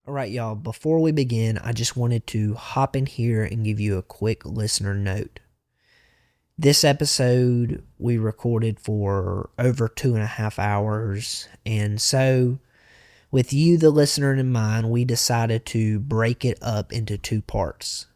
All right, y'all, before we begin, I just wanted to hop in here and give you a quick listener note. This episode we recorded for over 2.5 hours, and so with you, the listener, in mind, we decided to break it up into two parts.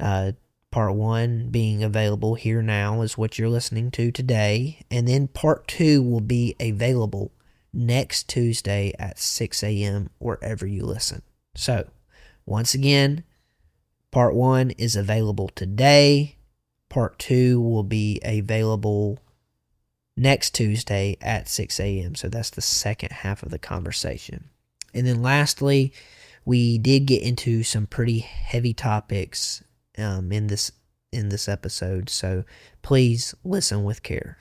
Part one being available here now is what you're listening to today, and then part two will be available next Tuesday at 6 a.m. wherever you listen. So, once again, part one is available today. Part two will be available next Tuesday at 6 a.m. So that's the second half of the conversation. And then lastly, we did get into some pretty heavy topics in this episode, so please listen with care.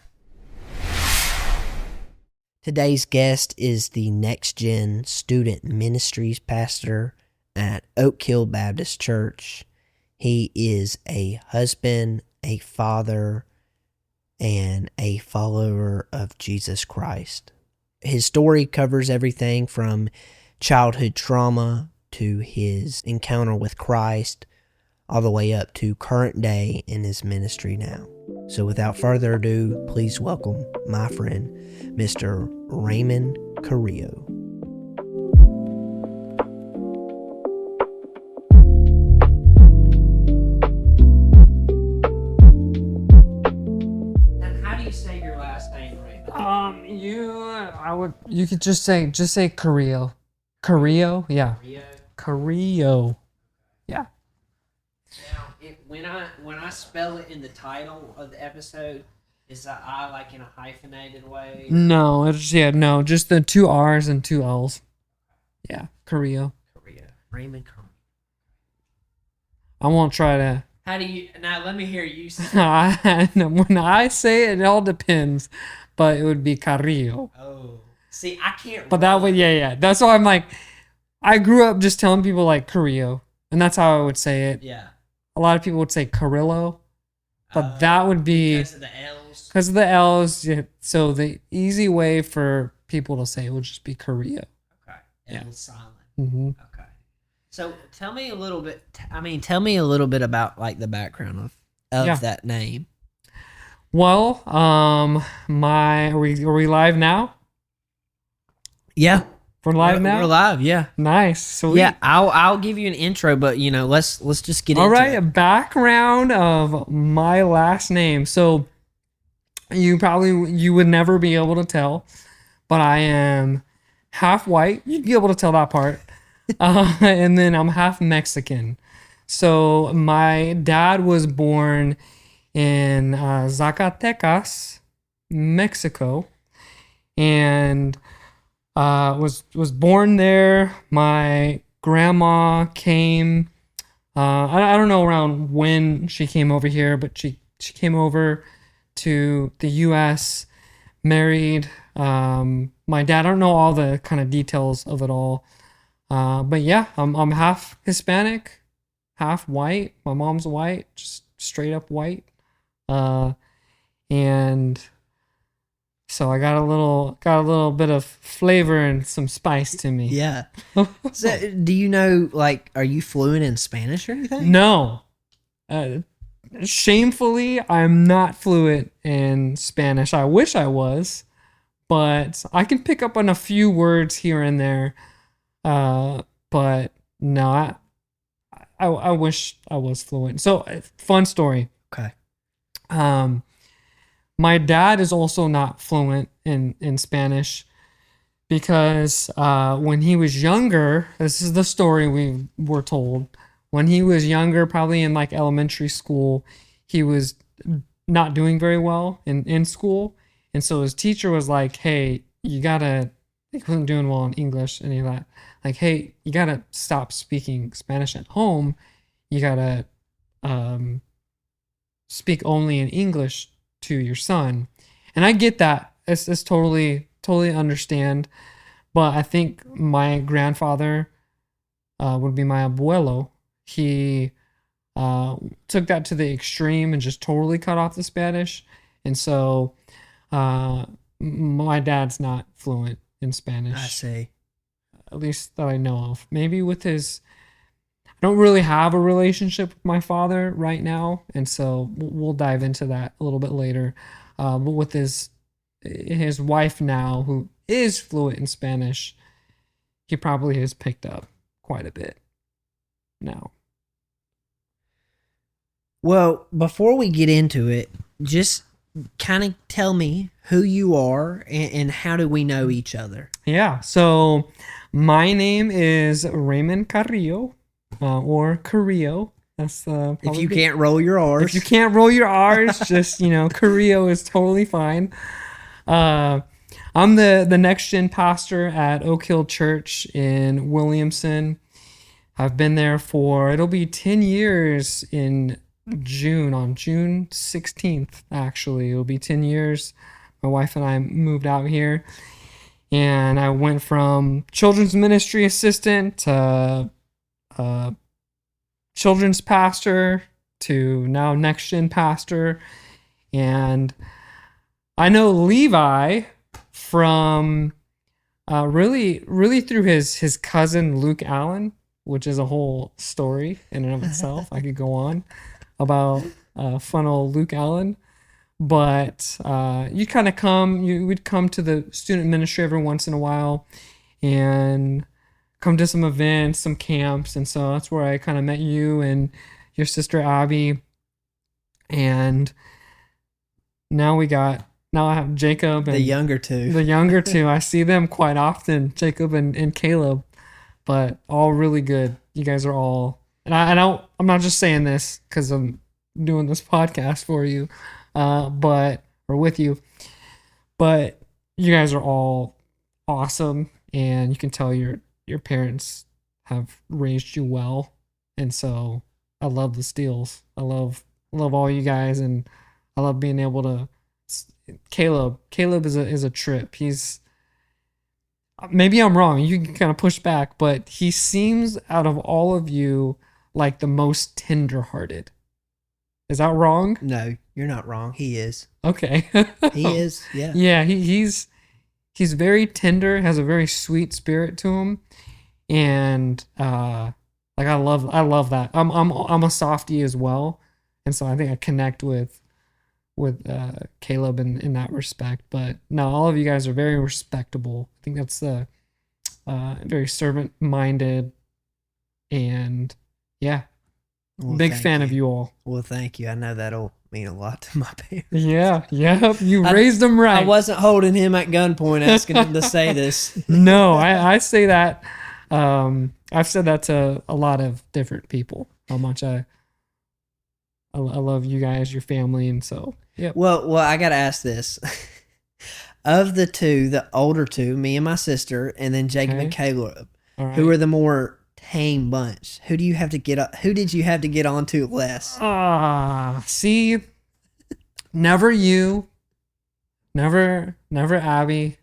Today's guest is the Next Gen Student Ministries pastor at Oak Hill Baptist Church. He is a husband, a father, and a follower of Jesus Christ. His story covers everything from childhood trauma to his encounter with Christ, all the way up to current day in his ministry now. So without further ado, please welcome my friend, Mr. Raymond Carrillo. And how do you say your last name, Raymond? You could just say Carrillo. Carrillo, yeah. Carrillo. Yeah. Now, when I spell it in the title of the episode, is the I like in a hyphenated way? No, just the two R's and two L's. Yeah, Carrillo. Carrillo. Raymond Carrillo. I won't try to. How do you now? Let me hear you say. When I say it, it all depends, but it would be Carrillo. Oh, see, I can't. But that would, yeah. That's why I'm like, I grew up just telling people like Carrillo, and that's how I would say it. Yeah. A lot of people would say Carrillo, but that would be because of the L's. Because of the L's, yeah, so the easy way for people to say it would just be Carrillo. Okay. Yeah. L silent. Mm-hmm. Okay. So tell me a little bit. Tell me a little bit about like the background of that name. Well, are we live now? Yeah. We're live now. We're live. Yeah. Nice. Sweet. Yeah. I'll give you an intro, but let's just get into it. All right. A background of my last name. So you would never be able to tell, but I am half white. You'd be able to tell that part. And then I'm half Mexican. So my dad was born in Zacatecas, Mexico, and was born there. My grandma came. I don't know around when she came over here, but she came over to the U.S., married my dad. I don't know all the kind of details of it all. But yeah, I'm half Hispanic, half white. My mom's white, just straight up white. And so I got a little bit of flavor and some spice to me. Yeah. So, do you know, like, are you fluent in Spanish or anything? No. Shamefully, I'm not fluent in Spanish. I wish I was, but I can pick up on a few words here and there. But no, I wish I was fluent. So, fun story. Okay. My dad is also not fluent in Spanish because when he was younger, this is the story we were told. When he was younger, probably in like elementary school, he was not doing very well in school. And so his teacher was like, hey, he wasn't doing well in English, any of that. Like, hey, you gotta stop speaking Spanish at home. You gotta speak only in English to your son. And I get that. It's totally understand. But I think my grandfather would be my abuelo. He took that to the extreme and just totally cut off the Spanish. And so my dad's not fluent in Spanish. I see. at least that I know of. Maybe with his, I don't really have a relationship with my father right now, and so we'll dive into that a little bit later. But with his wife now, who is fluent in Spanish, he probably has picked up quite a bit now. Well, before we get into it, just kind of tell me who you are and how do we know each other? Yeah, so my name is Raymond Carrillo, or Carrillo. That's If you can't roll your R's. If you can't roll your R's, just, Carrillo is totally fine. I'm the next gen pastor at Oak Hill Church in Williamson. I've been there it'll be 10 years in June, on June 16th, actually. It'll be 10 years. My wife and I moved out here, and I went from children's ministry assistant to children's pastor to now next gen pastor. And I know Levi from really through his cousin Luke Allen, which is a whole story in and of itself. I could go on about fun old Luke Allen, but we'd come to the student ministry every once in a while and come to some events, some camps, and so that's where I kind of met you and your sister Abby. And now I have Jacob and the younger two. I see them quite often, Jacob and Caleb, but all really good. You guys are all, and I'm not just saying this because I'm doing this podcast for you, or with you, but you guys are all awesome, and you can tell your parents have raised you well, and so I love the Steels. I love all you guys, and I love being able to. Caleb is a trip. He's, maybe I'm wrong. You can kind of push back, but he seems out of all of you like the most tender-hearted. Is that wrong? No, you're not wrong. He is. Okay. He is. Yeah. Yeah. He's very tender. Has a very sweet spirit to him, and like I love that. I'm a softie as well, and so I think I connect with Caleb in that respect. But no, all of you guys are very respectable. I think that's very servant minded, and yeah, big fan of you all. Well, thank you. I know that'll mean a lot to my parents. Yeah, you raised them right. I wasn't holding him at gunpoint asking him to say this. No, I say that. I've said that to a lot of different people, how much I love you guys, your family, and so yeah. Well, I gotta ask this: of the two, the older two, me and my sister, and then Jacob and Caleb, right. Who are the more tame bunch? Who do you have to get? Who did you have to get onto less? See, never you, never Abby.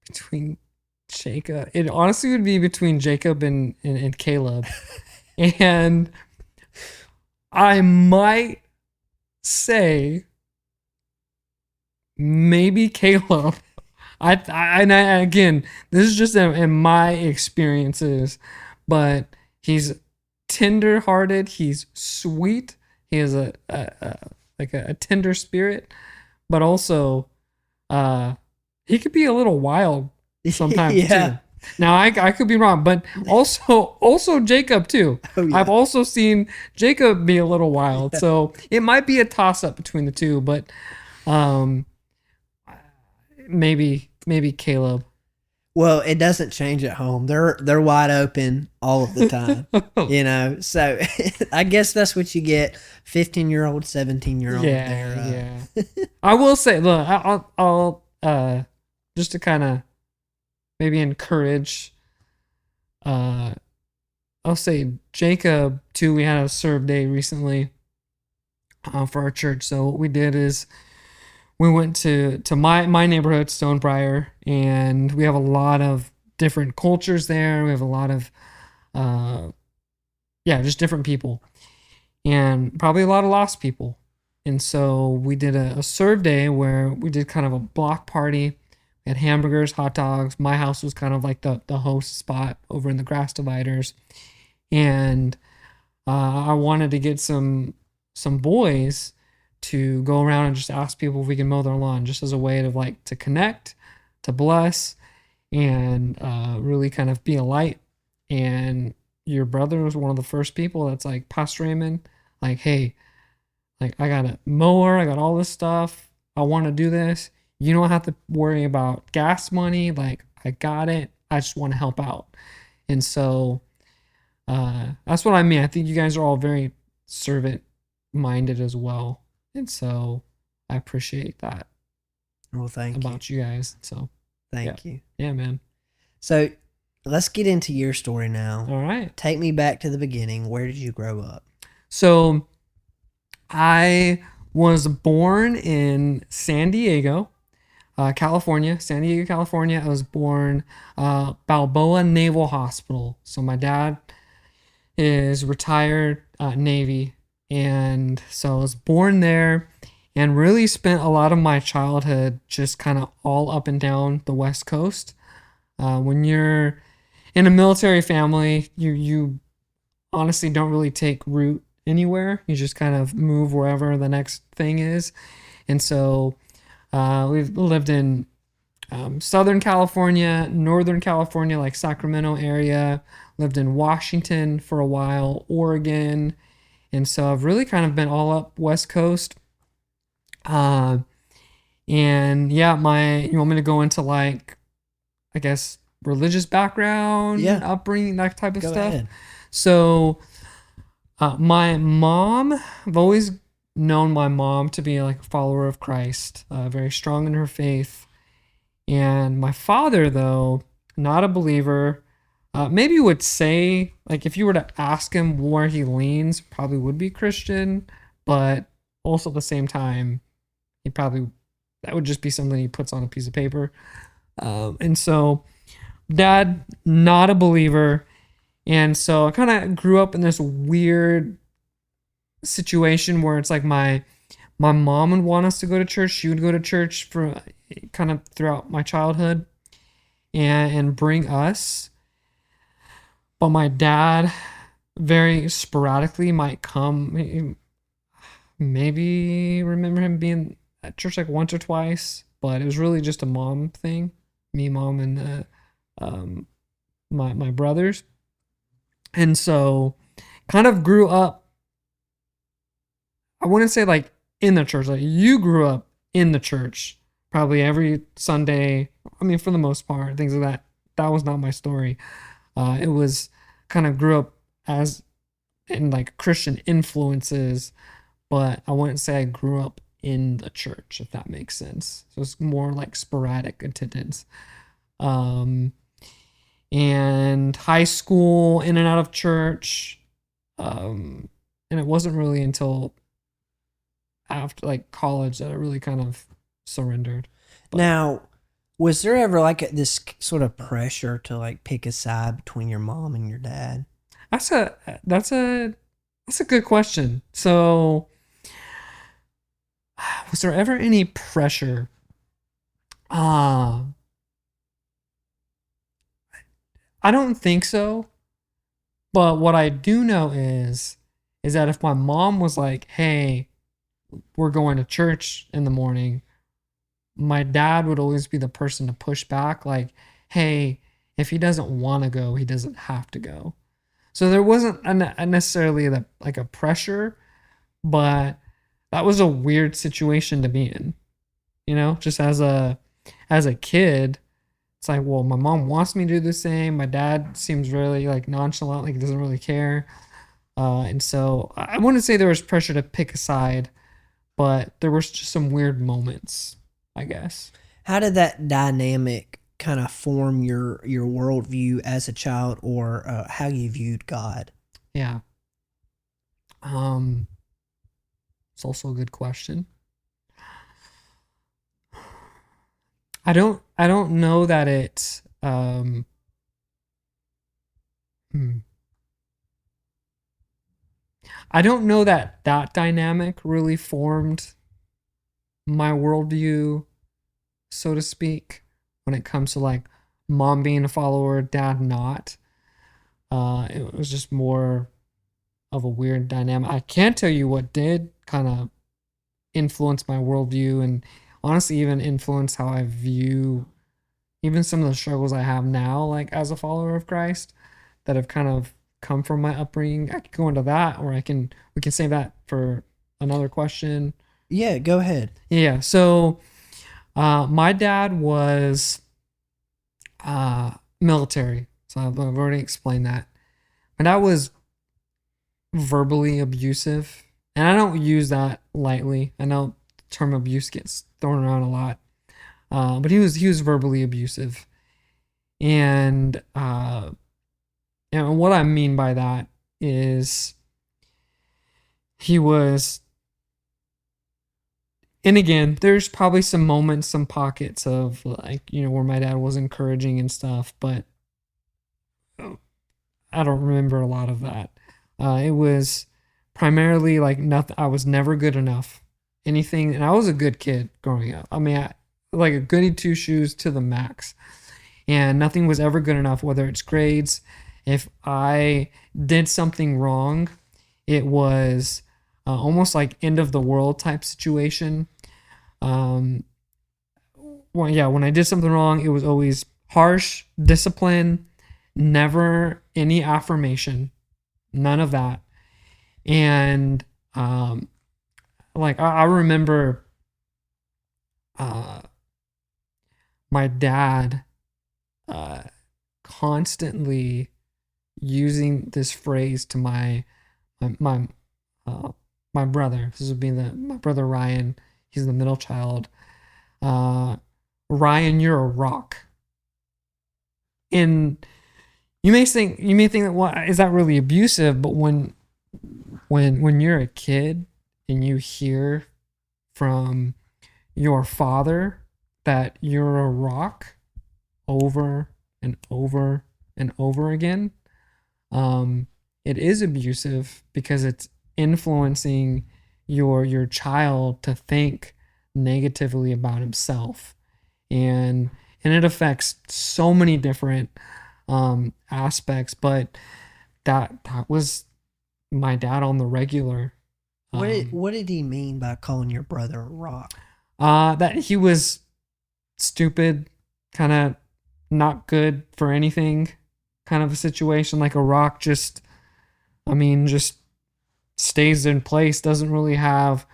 Between Jacob, it honestly would be between Jacob and Caleb, and I might say maybe Caleb. I again, this is just in my experiences, but he's tender-hearted. He's sweet. He has a tender spirit, but also, he could be a little wild sometimes too. Now I could be wrong, but also Jacob too. Oh, yeah. I've also seen Jacob be a little wild, so it might be a toss up between the two, but maybe Caleb. Well, it doesn't change at home. They're wide open all of the time, So I guess that's what you get. 15-year-old, 17-year-old. Yeah. I will say, look, I'll just to kind of maybe encourage, I'll say Jacob too. We had a serve day recently for our church. So what we did is we went to my neighborhood, Stonebriar, and we have a lot of different cultures there. We have a lot of, just different people, and probably a lot of lost people. And so we did a serve day where we did kind of a block party. We had hamburgers, hot dogs. My house was kind of like the host spot over in the grass dividers. And I wanted to get some boys to go around and just ask people if we can mow their lawn, just as a way to like to connect, to bless, and really kind of be a light. And your brother was one of the first people that's like, Pastor Raymond, like, hey, like I got a mower, I got all this stuff. I want to do this. You don't have to worry about gas money. Like I got it. I just want to help out. And so that's what I mean. I think you guys are all very servant minded as well. And so I appreciate that Well, thank about you guys. So Thank you. yeah, man. So let's get into your story now. All right. Take me back to the beginning. Where did you grow up? So I was born in San Diego, California. San Diego, California. I was born Balboa Naval Hospital. So my dad is retired Navy, and so I was born there, and really spent a lot of my childhood just kind of all up and down the West Coast. When you're in a military family, you honestly don't really take root anywhere. You just kind of move wherever the next thing is. And so we've lived in Southern California, Northern California, like Sacramento area, lived in Washington for a while, Oregon. And so I've really kind of been all up West Coast. And yeah, you want me to go into like, I guess, religious background, Yeah. upbringing, that type of Go stuff. ahead. So my mom, I've always known my mom to be like a follower of Christ, very strong in her faith. And my father, though, not a believer, maybe would say, like, if you were to ask him where he leans, probably would be Christian, but also at the same time, that would just be something he puts on a piece of paper. And so, dad, not a believer. And so I kind of grew up in this weird situation where it's like my mom would want us to go to church. She would go to church for kind of throughout my childhood and bring us. But my dad very sporadically might come. Maybe remember him being at church like once or twice, but it was really just a mom thing. Me, mom, and my brothers. And so kind of grew up, I wouldn't say like in the church. Like you grew up in the church probably every Sunday. I mean, for the most part, things like that. That was not my story. It was kind of grew up as in like Christian influences, but I wouldn't say I grew up in the church, if that makes sense. So it's more like sporadic attendance. And high school, in and out of church. And it wasn't really until after like college that I really kind of surrendered. But Now, was there ever like this sort of pressure to like pick a side between your mom and your dad? that's a good question. So was there ever any pressure? I don't think so. But what I do know is that if my mom was like, "Hey, we're going to church in the morning," my dad would always be the person to push back, like, "Hey, if he doesn't want to go, he doesn't have to go." So there wasn't necessarily like a pressure, but that was a weird situation to be in. Just as a kid, it's like, well, my mom wants me to do the same. My dad seems really like nonchalant, like he doesn't really care. And so I wouldn't say there was pressure to pick a side, but there was just some weird moments, I guess. How did that dynamic kind of form your worldview as a child, or how you viewed God? Yeah. It's also a good question. I don't know that it I don't know that that dynamic really formed my worldview, so to speak, when it comes to like mom being a follower, dad not. It was just more of a weird dynamic. I can't tell you what did kind of influence my worldview and honestly even influence how I view even some of the struggles I have now, like as a follower of Christ, that have kind of come from my upbringing. I could go into that, or we can save that for another question. Yeah, go ahead. Yeah. So, my dad was military, so I've already explained that. My dad was verbally abusive, and I don't use that lightly. I know the term abuse gets thrown around a lot, but he was verbally abusive, and what I mean by that is he was, and again, there's probably some moments, some pockets of like, where my dad was encouraging and stuff, but I don't remember a lot of that. It was primarily like nothing. I was never good enough. Anything, and I was a good kid growing up. I mean, like a goody two shoes to the max, and nothing was ever good enough. Whether it's grades, if I did something wrong, it was almost like end of the world type situation. When I did something wrong, it was always harsh discipline, never any affirmation, none of that. And like I remember my dad constantly using this phrase to my my brother. This would be my brother Ryan. He's the middle child. Ryan, you're a rock. And you may think that, well, is that really abusive? But when you're a kid and you hear from your father that you're a rock over and over and over again, it is abusive because it's influencing your child to think negatively about himself, and it affects so many different aspects. But that was my dad on the regular. What did he mean by calling your brother a rock? That he was stupid, kind of not good for anything, kind of a situation. Like a rock just stays in place, doesn't really have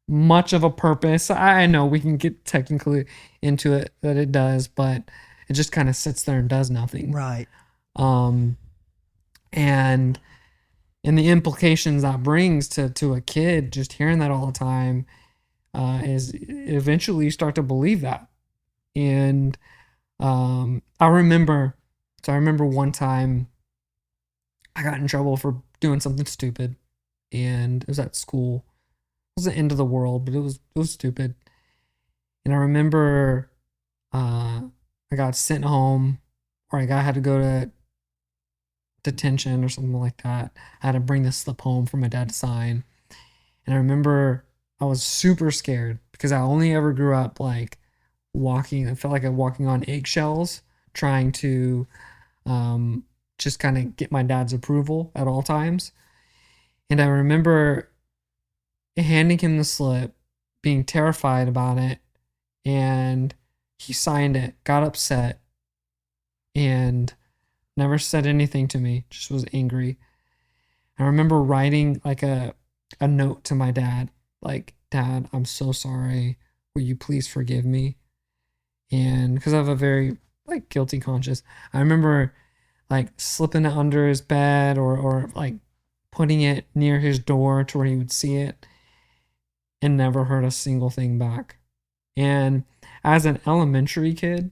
much of a purpose. I know we can get technically into it that it does, but it just kind of sits there and does nothing. Right. And the implications that brings to a kid just hearing that all the time is eventually you start to believe that. And I remember one time I got in trouble for doing something stupid, and it was at school. It was the end of the world, but it was stupid. And I remember I got sent home, or I had to go to detention or something like that. I had to bring this slip home for my dad to sign. And I remember I was super scared because I only ever grew up like walking. I felt like I'm walking on eggshells, trying to just kind of get my dad's approval at all times. And I remember handing him the slip, being terrified about it, and he signed it, got upset, and never said anything to me, just was angry. I remember writing like a note to my dad, like, "Dad, I'm so sorry. Will you please forgive me?" And because I have a very like guilty conscience, I remember like slipping it under his bed, or like putting it near his door to where he would see it, and never heard a single thing back. And as an elementary kid,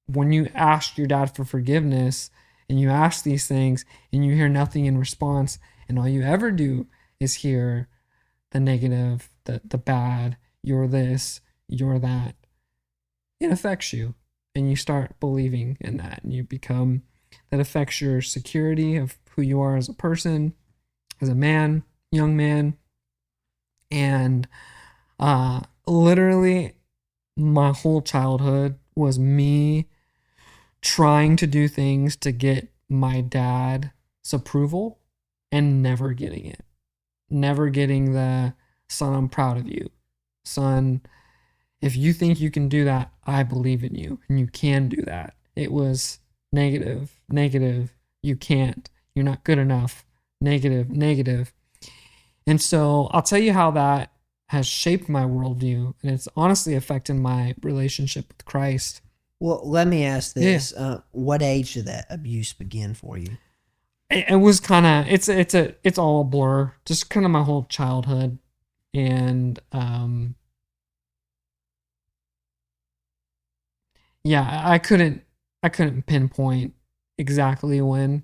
when you ask your dad for forgiveness and you ask these things and you hear nothing in response, and all you ever do is hear the negative, the bad, you're this, you're that, it affects you, and you start believing in that, and you become, that affects your security of who you are as a person, as a man, young man. And literally my whole childhood was me trying to do things to get my dad's approval and never getting it. Never getting the, son, I'm proud of you. Son, if you think you can do that, I believe in you and you can do that. It was negative, negative, you can't, you're not good enough, negative, negative. And so I'll tell you how that has shaped my worldview, and it's honestly affected my relationship with Christ. Well, let me ask this: what age did that abuse begin for you? It was kind of it's all a blur, just kind of my whole childhood, and yeah, I couldn't pinpoint exactly when,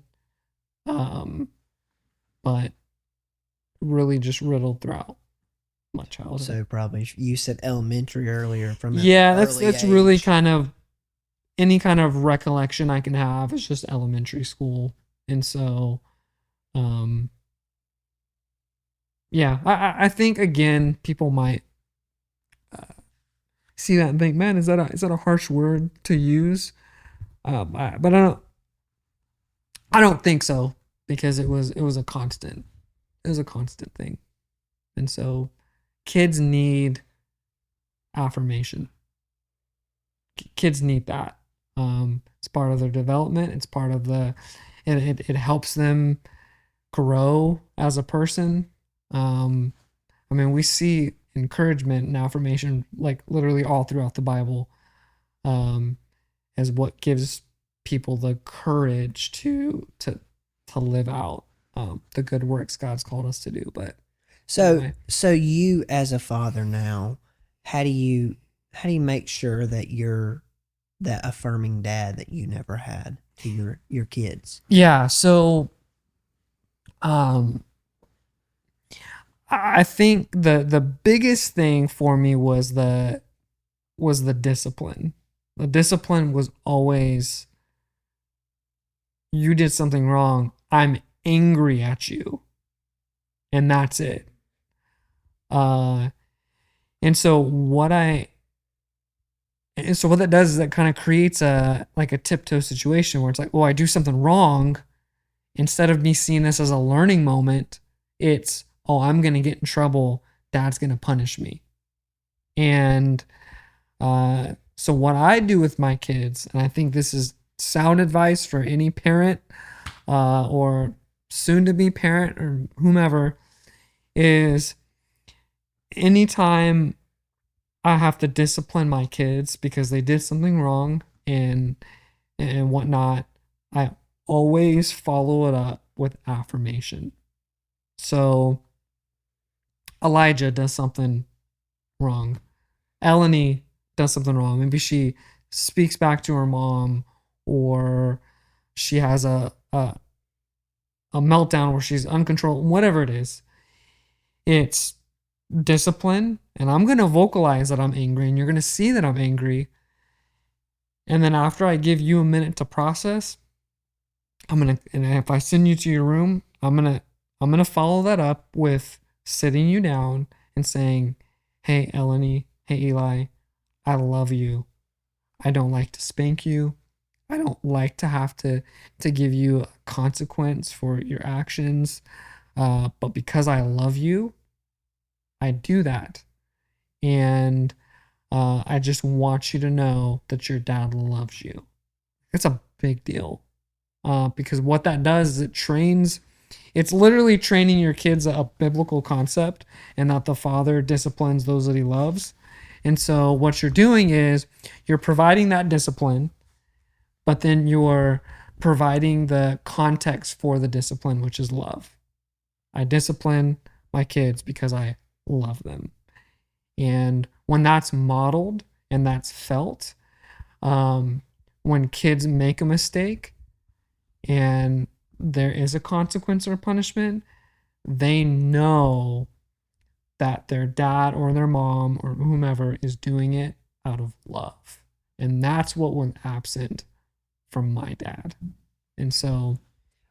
but really just riddled throughout my childhood. So probably you said elementary earlier from Yeah, an that's early really age. kind of any kind of recollection I can have is just elementary school. And so yeah, I think again people might see that and think, man, is that a harsh word to use? But I don't think so, because it was a constant thing. And so kids need affirmation. Kids need that. It's part of their development. It's part of it helps them grow as a person. I mean, we see encouragement and affirmation like literally all throughout the Bible, as what gives people the courage to live out the good works God's called us to do. But So you as a father now, how do you make sure that you're that affirming dad that you never had to your kids? yeah, so I think the biggest thing for me was the discipline. The discipline was always, you did something wrong, I'm angry at you, and that's it. And so what that does is that kind of creates a tiptoe situation where it's like, oh, I do something wrong. Instead of me seeing this as a learning moment, it's, oh, I'm going to get in trouble. Dad's going to punish me. And so what I do with my kids, and I think this is sound advice for any parent or soon to be parent or whomever, is anytime I have to discipline my kids because they did something wrong and whatnot, I always follow it up with affirmation. So Elijah does something wrong. Eleni does something wrong. Maybe she speaks back to her mom, or she has a meltdown where she's uncontrolled, whatever it is. It's discipline, and I'm going to vocalize that I'm angry, and you're going to see that I'm angry. And then after I give you a minute to process, and if I send you to your room, I'm going to follow that up with sitting you down and saying, hey, Eleni, hey, Eli, I love you. I don't like to spank you. I don't like to have to give you a consequence for your actions. But because I love you, I do that. And I just want you to know that your dad loves you. It's a big deal. Because what that does is it's literally training your kids a biblical concept, and that the father disciplines those that he loves. And so what you're doing is you're providing that discipline, but then you're providing the context for the discipline, which is love. I discipline my kids because I love them. And when that's modeled and that's felt, when kids make a mistake and there is a consequence or punishment, they know that their dad or their mom or whomever is doing it out of love. And that's what was absent from my dad. And so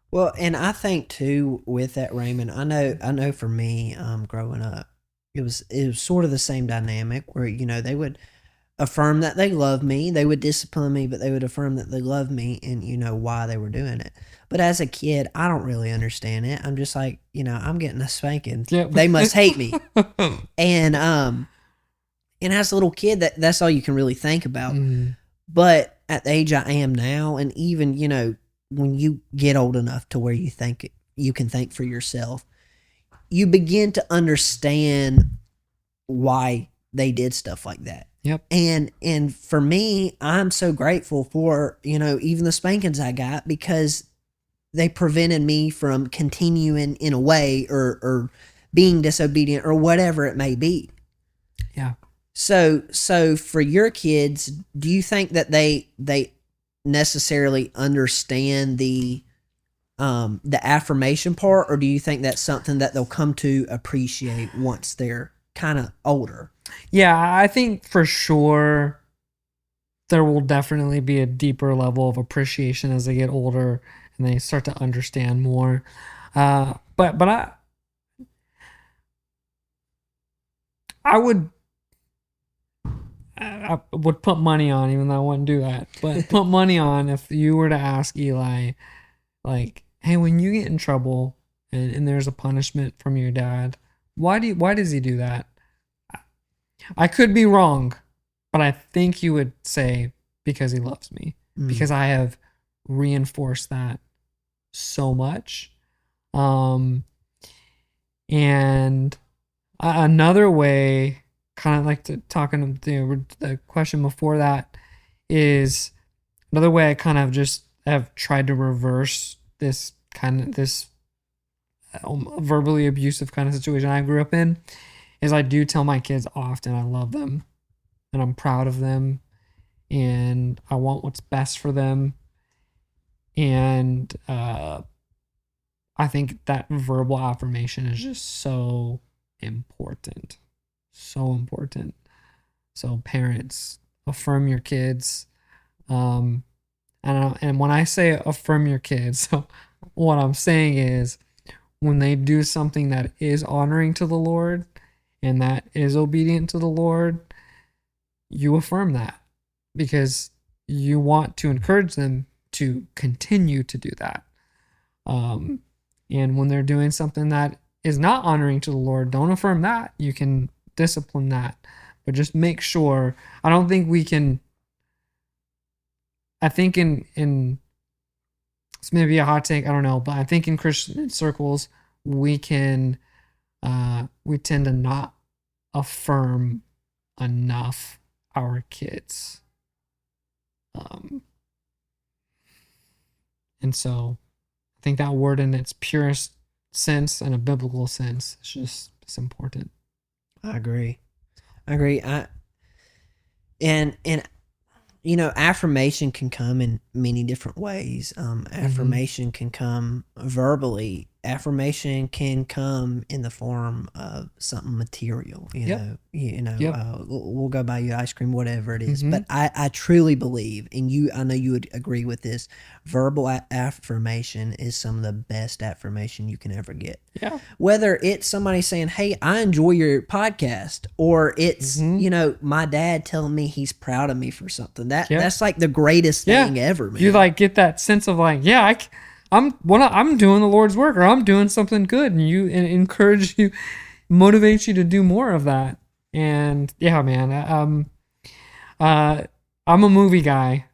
Well, and I think too with that, Raymond, I know for me, growing up, it was sort of the same dynamic where, they would affirm that they love me, they would discipline me, but they would affirm that they love me and why they were doing it. But as a kid, I don't really understand it. I'm just like, I'm getting a spanking. Yep. They must hate me. And as a little kid, that's all you can really think about. But at the age I am now, and even, when you get old enough to where you can think for yourself, you begin to understand why they did stuff like that. Yep. And for me, I'm so grateful for, even the spankings I got, because they prevented me from continuing in a way, or being disobedient, or whatever it may be. Yeah. So for your kids, do you think that they necessarily understand the affirmation part, or do you think that's something that they'll come to appreciate once they're kind of older? Yeah, I think for sure there will definitely be a deeper level of appreciation as they get older and they start to understand more. But I would put money on, even though I wouldn't do that, but put money on if you were to ask Eli, like, hey, when you get in trouble and there's a punishment from your dad, why does he do that? I could be wrong, but I think you would say because he loves me, because I have reinforced that so much. And another way, kind of like talking to the question before that, is another way I kind of just have tried to reverse this verbally abusive kind of situation I grew up in, is I do tell my kids often I love them and I'm proud of them and I want what's best for them. And I think that verbal affirmation is just so important. So important. So parents, affirm your kids. And when I say affirm your kids, so what I'm saying is when they do something that is honoring to the Lord and that is obedient to the Lord, you affirm that because you want to encourage them to continue to do that. And when they're doing something that is not honoring to the Lord, don't affirm that. You can discipline that, but just make sure. I don't think we can. I think in it's maybe a hot take, I don't know, but I think in Christian circles we tend to not affirm enough our kids. And so I think that word in its purest sense and a biblical sense is it's important. I agree. And affirmation can come in many different ways. Affirmation can come verbally. Affirmation can come in the form of something material. We'll go buy you ice cream, whatever it is. But I truly believe, and I know you would agree with this, verbal affirmation is some of the best affirmation you can ever get. Yeah. Whether it's somebody saying, "Hey, I enjoy your podcast," or it's my dad telling me he's proud of me for something. That's like the greatest thing ever, man. You like get that sense of like, I'm doing the Lord's work, or I'm doing something good, and you encourage you, motivates you to do more of that. And yeah, man, I'm a movie guy,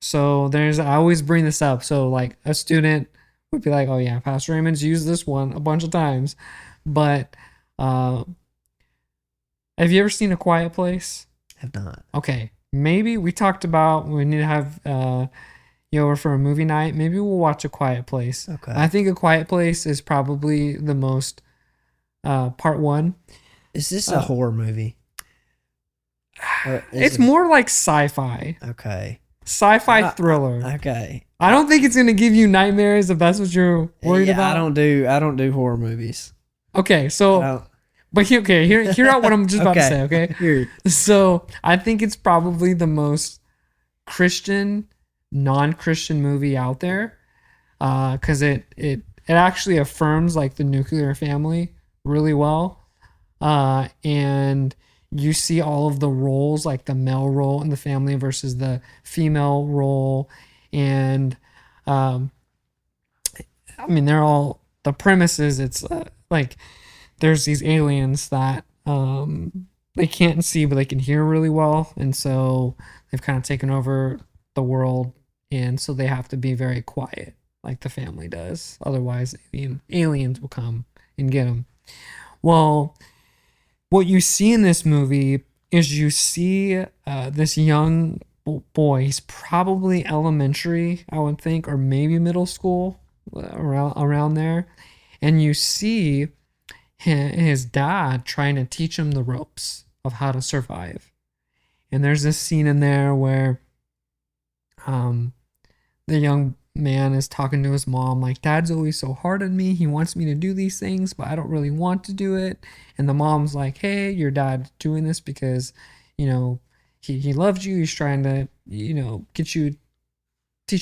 so I always bring this up. So like a student would be like, "Oh yeah, Pastor Raymond's used this one a bunch of times," but have you ever seen A Quiet Place? Have not. Okay, maybe we talked about we need to have you over for a movie night. Maybe we'll watch A Quiet Place. Okay. I think A Quiet Place is probably the most part one. Is this a horror movie? It's more like sci-fi. Okay. Sci-fi thriller. Okay. I don't think it's gonna give you nightmares if that's what you're worried about. I don't do horror movies. Okay, so but hear out what I'm just about to say, okay? Here. So I think it's probably the most Christian, non-Christian movie out there. because it actually affirms like the nuclear family really well. And you see all of the roles, like the male role in the family versus the female role. And I mean, they're all the premises. It's like there's these aliens that they can't see, but they can hear really well. And so they've kind of taken over the world. And so they have to be very quiet, like the family does. Otherwise, aliens will come and get them. Well, what you see in this movie is you see this young boy. He's probably elementary, I would think, or maybe middle school, around there. And you see his dad trying to teach him the ropes of how to survive. And there's this scene in there where the young man is talking to his mom like, Dad's always so hard on me. He wants me to do these things, but I don't really want to do it. And the mom's like, hey, your dad's doing this because, you know, he loves you. He's trying to, you know, teach you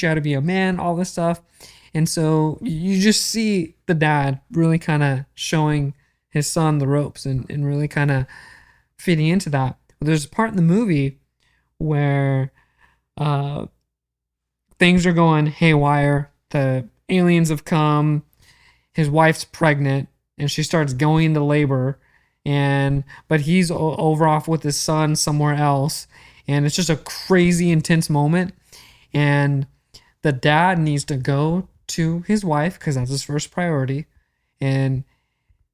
how to be a man, all this stuff. And so you just see the dad really kind of showing his son the ropes and really kind of feeding into that. But there's a part in the movie where things are going haywire. The aliens have come. His wife's pregnant and she starts going into labor. But he's over off with his son somewhere else. And it's just a crazy intense moment. And the dad needs to go to his wife because that's his first priority. And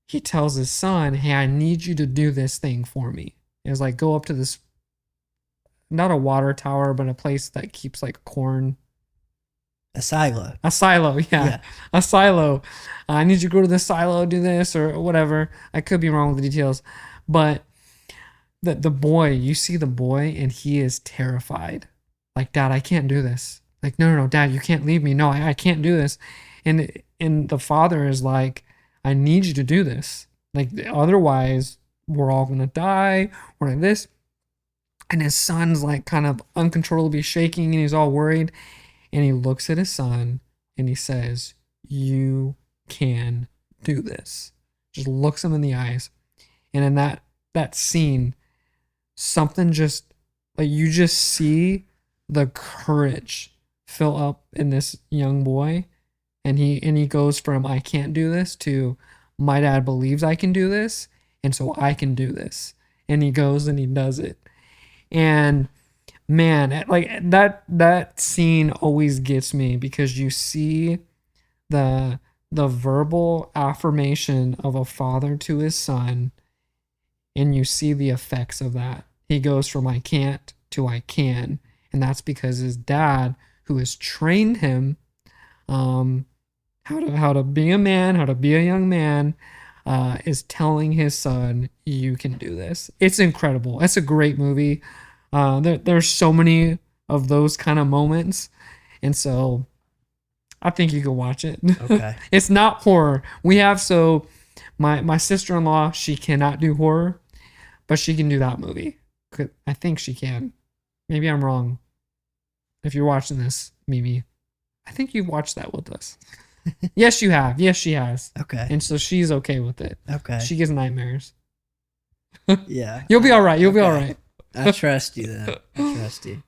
he tells his son, hey, I need you to do this thing for me. It's like, go up to this, not a water tower, but a place that keeps like corn. A silo. A silo, yeah. A silo. I need you to go to the silo, do this or whatever. I could be wrong with the details. But the boy, you see the boy and he is terrified. Like, Dad, I can't do this. Like, no, Dad, you can't leave me. No, I can't do this. And the father is like, I need you to do this. Like, otherwise, we're all going to die. We're like this. And his son's like kind of uncontrollably shaking and he's all worried. And he looks at his son and he says, you can do this. Just looks him in the eyes. And in that scene, something just, like, you just see the courage fill up in this young boy. And he goes from, I can't do this, to my dad believes I can do this. And so I can do this. And he goes and he does it. And man, like that scene always gets me because you see the verbal affirmation of a father to his son and you see the effects of that. He goes from I can't to I can, and that's because his dad, who has trained him how to be a man, how to be a young man, is telling his son, you can do this. It's incredible. It's a great movie. There's so many of those kind of moments. And so I think you can watch it. Okay. It's not horror. My sister-in-law, she cannot do horror, but she can do that movie. I think she can. Maybe I'm wrong. If you're watching this, Mimi, I think you've watched that with us. Yes, you have. Yes, she has. Okay. And so she's okay with it. Okay. She gets nightmares. Yeah. You'll be all right. You'll be all right. I trust you then. I trust you.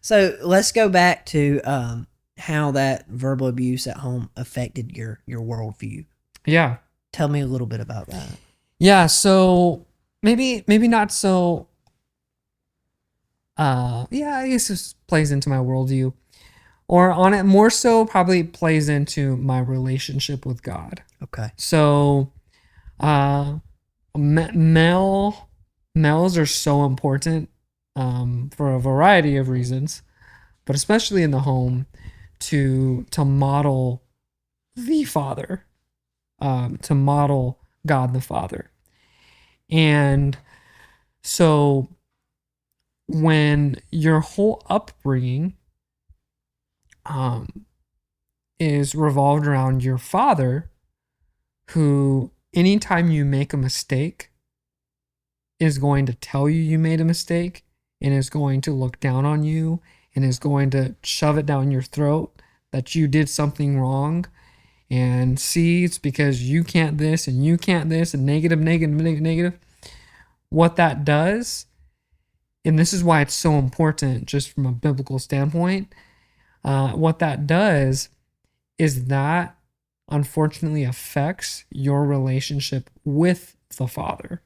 So let's go back to how that verbal abuse at home affected your worldview. Yeah. Tell me a little bit about that. Yeah. So maybe not so. Yeah, I guess this plays into my worldview. Or on it more so probably plays into my relationship with God. Okay. So males are so important for a variety of reasons, but especially in the home to model the Father, to model God the Father. And so when your whole upbringing is revolved around your father, who anytime you make a mistake is going to tell you made a mistake and is going to look down on you and is going to shove it down your throat that you did something wrong, and see, it's because you can't this and you can't this and negative, negative, negative, negative. What that does, and this is why it's so important just from a biblical standpoint, what that does is that unfortunately affects your relationship with the Father.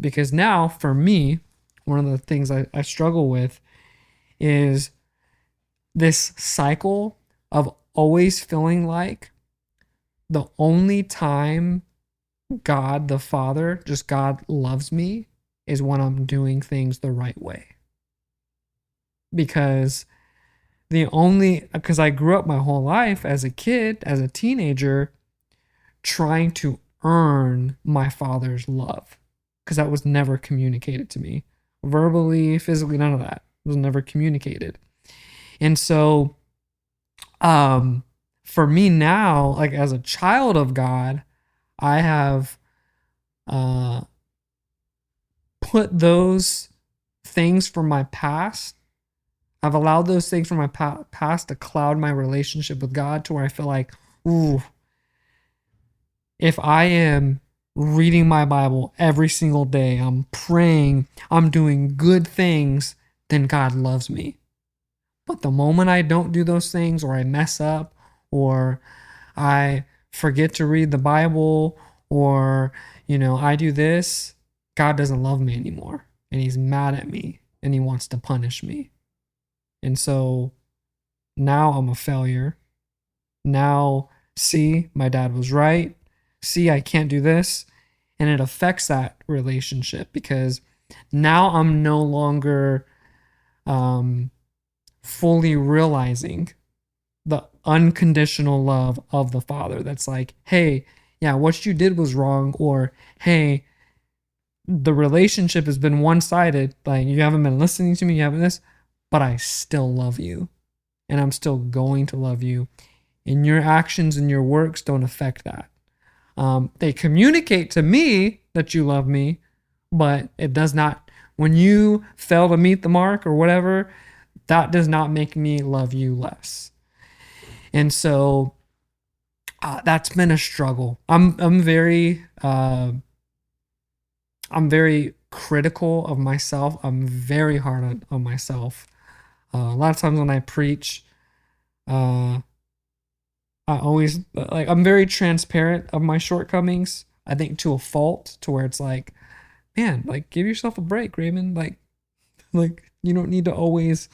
Because now, for me, one of the things I struggle with is this cycle of always feeling like the only time God the Father, just God, loves me is when I'm doing things the right way. Because I grew up my whole life as a kid, as a teenager, trying to earn my Father's love. Because that was never communicated to me. Verbally, physically, none of that was never communicated. And so, for me now, like as a child of God, I have put those things from my past. I've allowed those things from my past to cloud my relationship with God to where I feel like, ooh, if I am reading my Bible every single day, I'm praying, I'm doing good things, then God loves me. But the moment I don't do those things, or I mess up, or I forget to read the Bible, or, I do this, God doesn't love me anymore. And he's mad at me and he wants to punish me. And so now I'm a failure. Now, see, my dad was right. See, I can't do this. And it affects that relationship because now I'm no longer fully realizing the unconditional love of the Father. That's like, hey, yeah, what you did was wrong. Or, hey, the relationship has been one-sided. Like, you haven't been listening to me, you haven't this, but I still love you. And I'm still going to love you. And your actions and your works don't affect that. They communicate to me that you love me, but it does not, when you fail to meet the mark or whatever, that does not make me love you less. And so that's been a struggle. I'm very critical of myself. I'm very hard on myself. A lot of times when I preach, I always I'm very transparent of my shortcomings. I think to a fault, to where it's like, man, like give yourself a break, Raymond. Like you don't need to always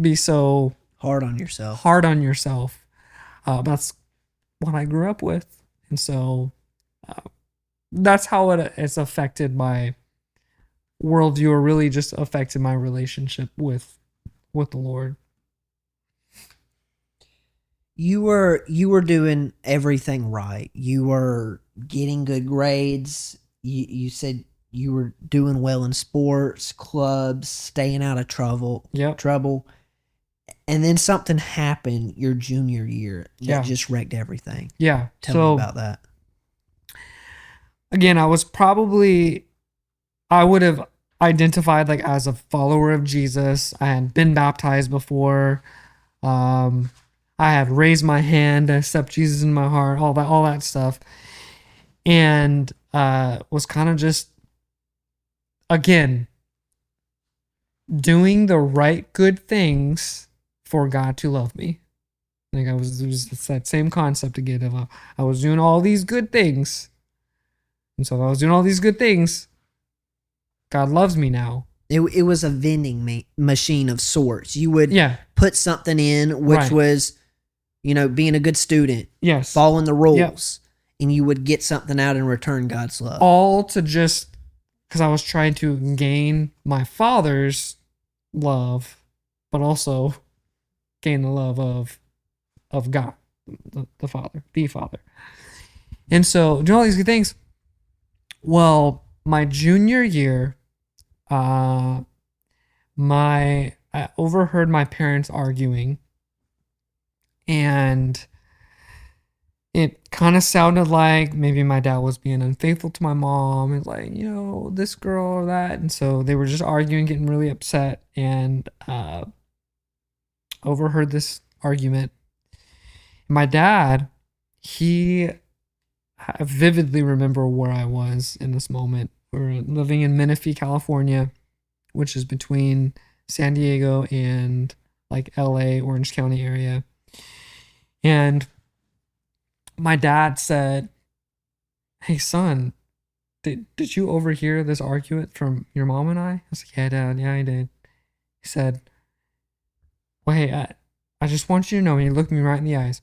be so hard on yourself. That's what I grew up with, and so that's how it's affected my worldview, or really just affected my relationship with the Lord. You were doing everything right. You were getting good grades. You said you were doing well in sports, clubs, staying out of trouble. Yep. And then something happened your junior year that just wrecked everything. Yeah. Tell me about that. Again, I would have identified like as a follower of Jesus. I had been baptized before. I had raised my hand to accept Jesus in my heart, all that stuff. And was kind of just, again, doing the right good things for God to love me. Like it was that same concept again of I was doing all these good things. And so if I was doing all these good things, God loves me now. It was a vending machine of sorts. You would put something in, which was, being a good student. Yes. Following the rules. And you would get something out in return, God's love. All to just, because I was trying to gain my Father's love, but also gain the love of God, the Father, the Father. And so doing all these good things. Well, my junior year, I overheard my parents arguing, and it kind of sounded like maybe my dad was being unfaithful to my mom. It's like, this girl or that. And so they were just arguing, getting really upset, and overheard this argument. My dad, he I vividly remember where I was in this moment. We're living in Menifee, California, which is between San Diego and like LA, Orange County area. And my dad said, "Hey, son, did you overhear this argument from your mom and I?" I was like, "Yeah, Dad. Yeah, I did." He said, "Well, hey, I just want you to know," and he looked me right in the eyes.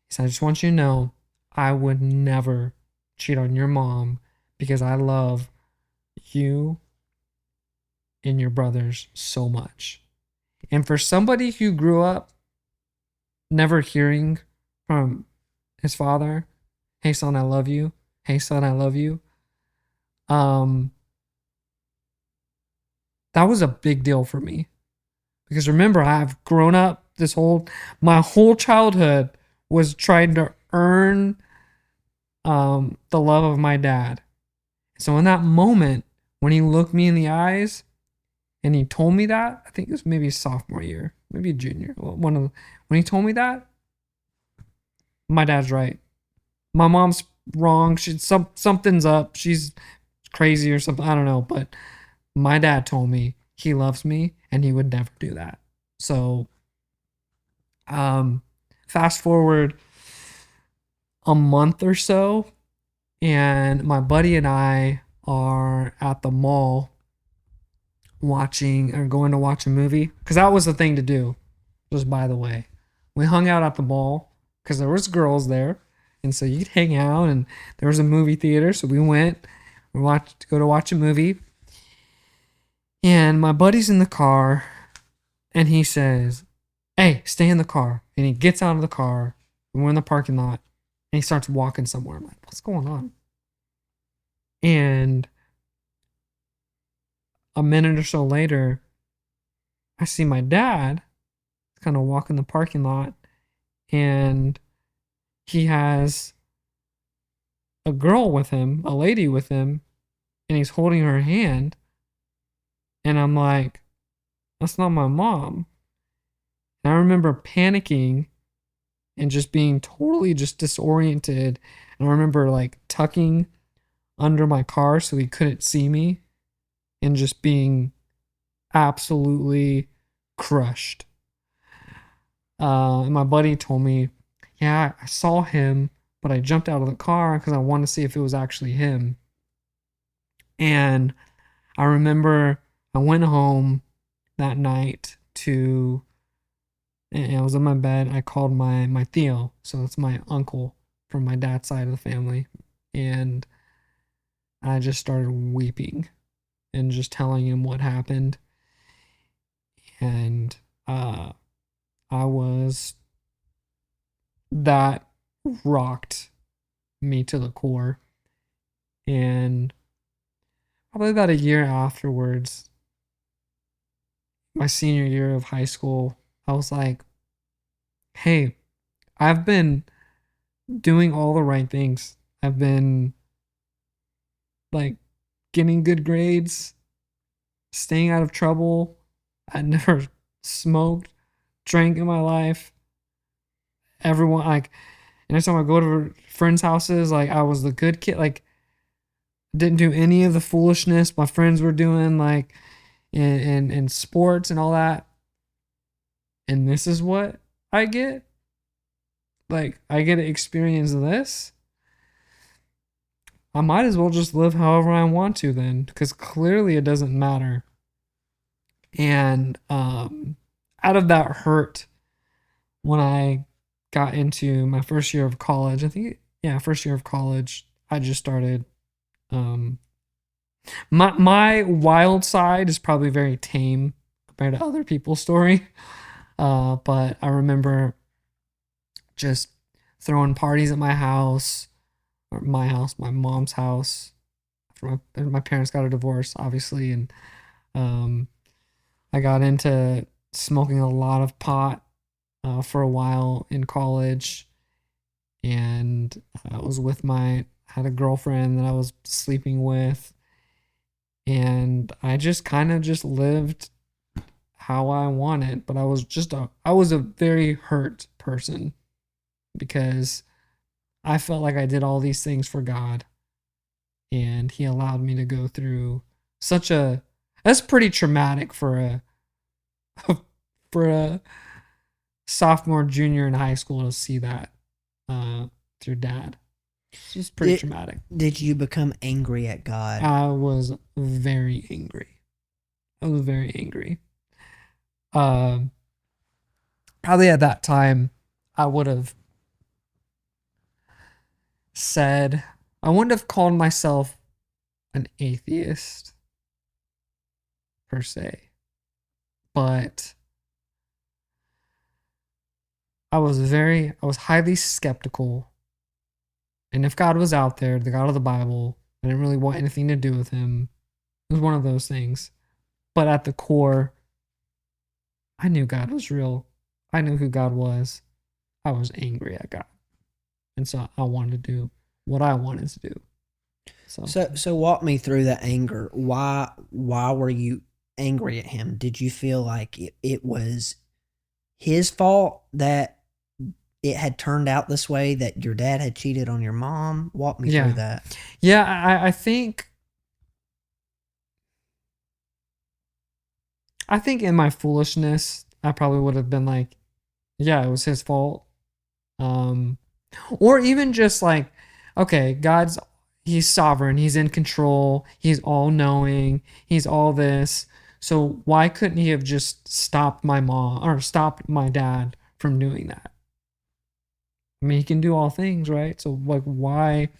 He said, "I just want you to know I would never cheat on your mom because I love you and your brothers so much." And for somebody who grew up never hearing from his father, "Hey, son, I love you. Hey, son, I love you," um, that was a big deal for me. Because remember, I've grown up my whole childhood was trying to earn the love of my dad. So in that moment, when he looked me in the eyes and he told me that, I think it was maybe sophomore year, maybe junior. When he told me that, my dad's right. My mom's wrong. Something's up. She's crazy or something. I don't know. But my dad told me he loves me and he would never do that. So fast forward a month or so, and my buddy and I are at the mall watching or going to watch a movie because that was the thing to do. Just by the way, we hung out at the mall because there was girls there, and so you'd hang out, and there was a movie theater, so we went. We watched to go to watch a movie, and my buddy's in the car, and he says, "Hey, stay in the car," and he gets out of the car. And we're in the parking lot, and he starts walking somewhere. I'm like, "What's going on?" And a minute or so later, I see my dad kind of walk in the parking lot, and he has a girl with him, a lady with him, and he's holding her hand. And I'm like, "That's not my mom." And I remember panicking and just being totally just disoriented. And I remember like tucking under my car so he couldn't see me and just being absolutely crushed. And my buddy told me, "Yeah, I saw him, but I jumped out of the car because I wanted to see if it was actually him." And I remember I went home that night and I was in my bed. I called my Theo, so it's my uncle from my dad's side of the family, and I just started weeping and just telling him what happened. And I was that rocked me to the core. And probably about a year afterwards, my senior year of high school, I was like, "Hey, I've been doing all the right things. I've been like getting good grades, staying out of trouble. I never smoked, drank in my life. Everyone, like, anytime I go to friends' houses, like, I was the good kid. Like, didn't do any of the foolishness my friends were doing, like, in sports and all that. And this is what I get? Like, I get to experience this? I might as well just live however I want to then, because clearly it doesn't matter." And out of that hurt, when I got into my first year of college, I think, yeah, first year of college, I just started. Um, my wild side is probably very tame compared to other people's story. But I remember just throwing parties at my house, or my mom's house. After my parents got a divorce, obviously, and um, I got into smoking a lot of pot for a while in college, and I was had a girlfriend that I was sleeping with, and I just kind of just lived how I wanted, but I was a very hurt person. because I felt like I did all these things for God, and he allowed me to go through such a that's pretty traumatic for a for a sophomore, junior in high school to see that through dad. It's just pretty traumatic. Did you become angry at God? I was very angry. I was very angry. Probably at that time, I would have said, I wouldn't have called myself an atheist per se, but I was highly skeptical. And if God was out there, the God of the Bible, I didn't really want anything to do with him. It was one of those things. But at the core, I knew God was real. I knew who God was. I was angry at God. And so I wanted to do what I wanted to do. So walk me through that anger. Why were you angry at him? Did you feel like it was his fault that it had turned out this way, that your dad had cheated on your mom? Walk me through that. Yeah, I think in my foolishness, I probably would have been like, yeah, it was his fault. Or even just like, okay, he's sovereign, he's in control, he's all knowing, he's all this. So why couldn't he have just stopped my mom or stopped my dad from doing that? I mean, he can do all things, right? So like, why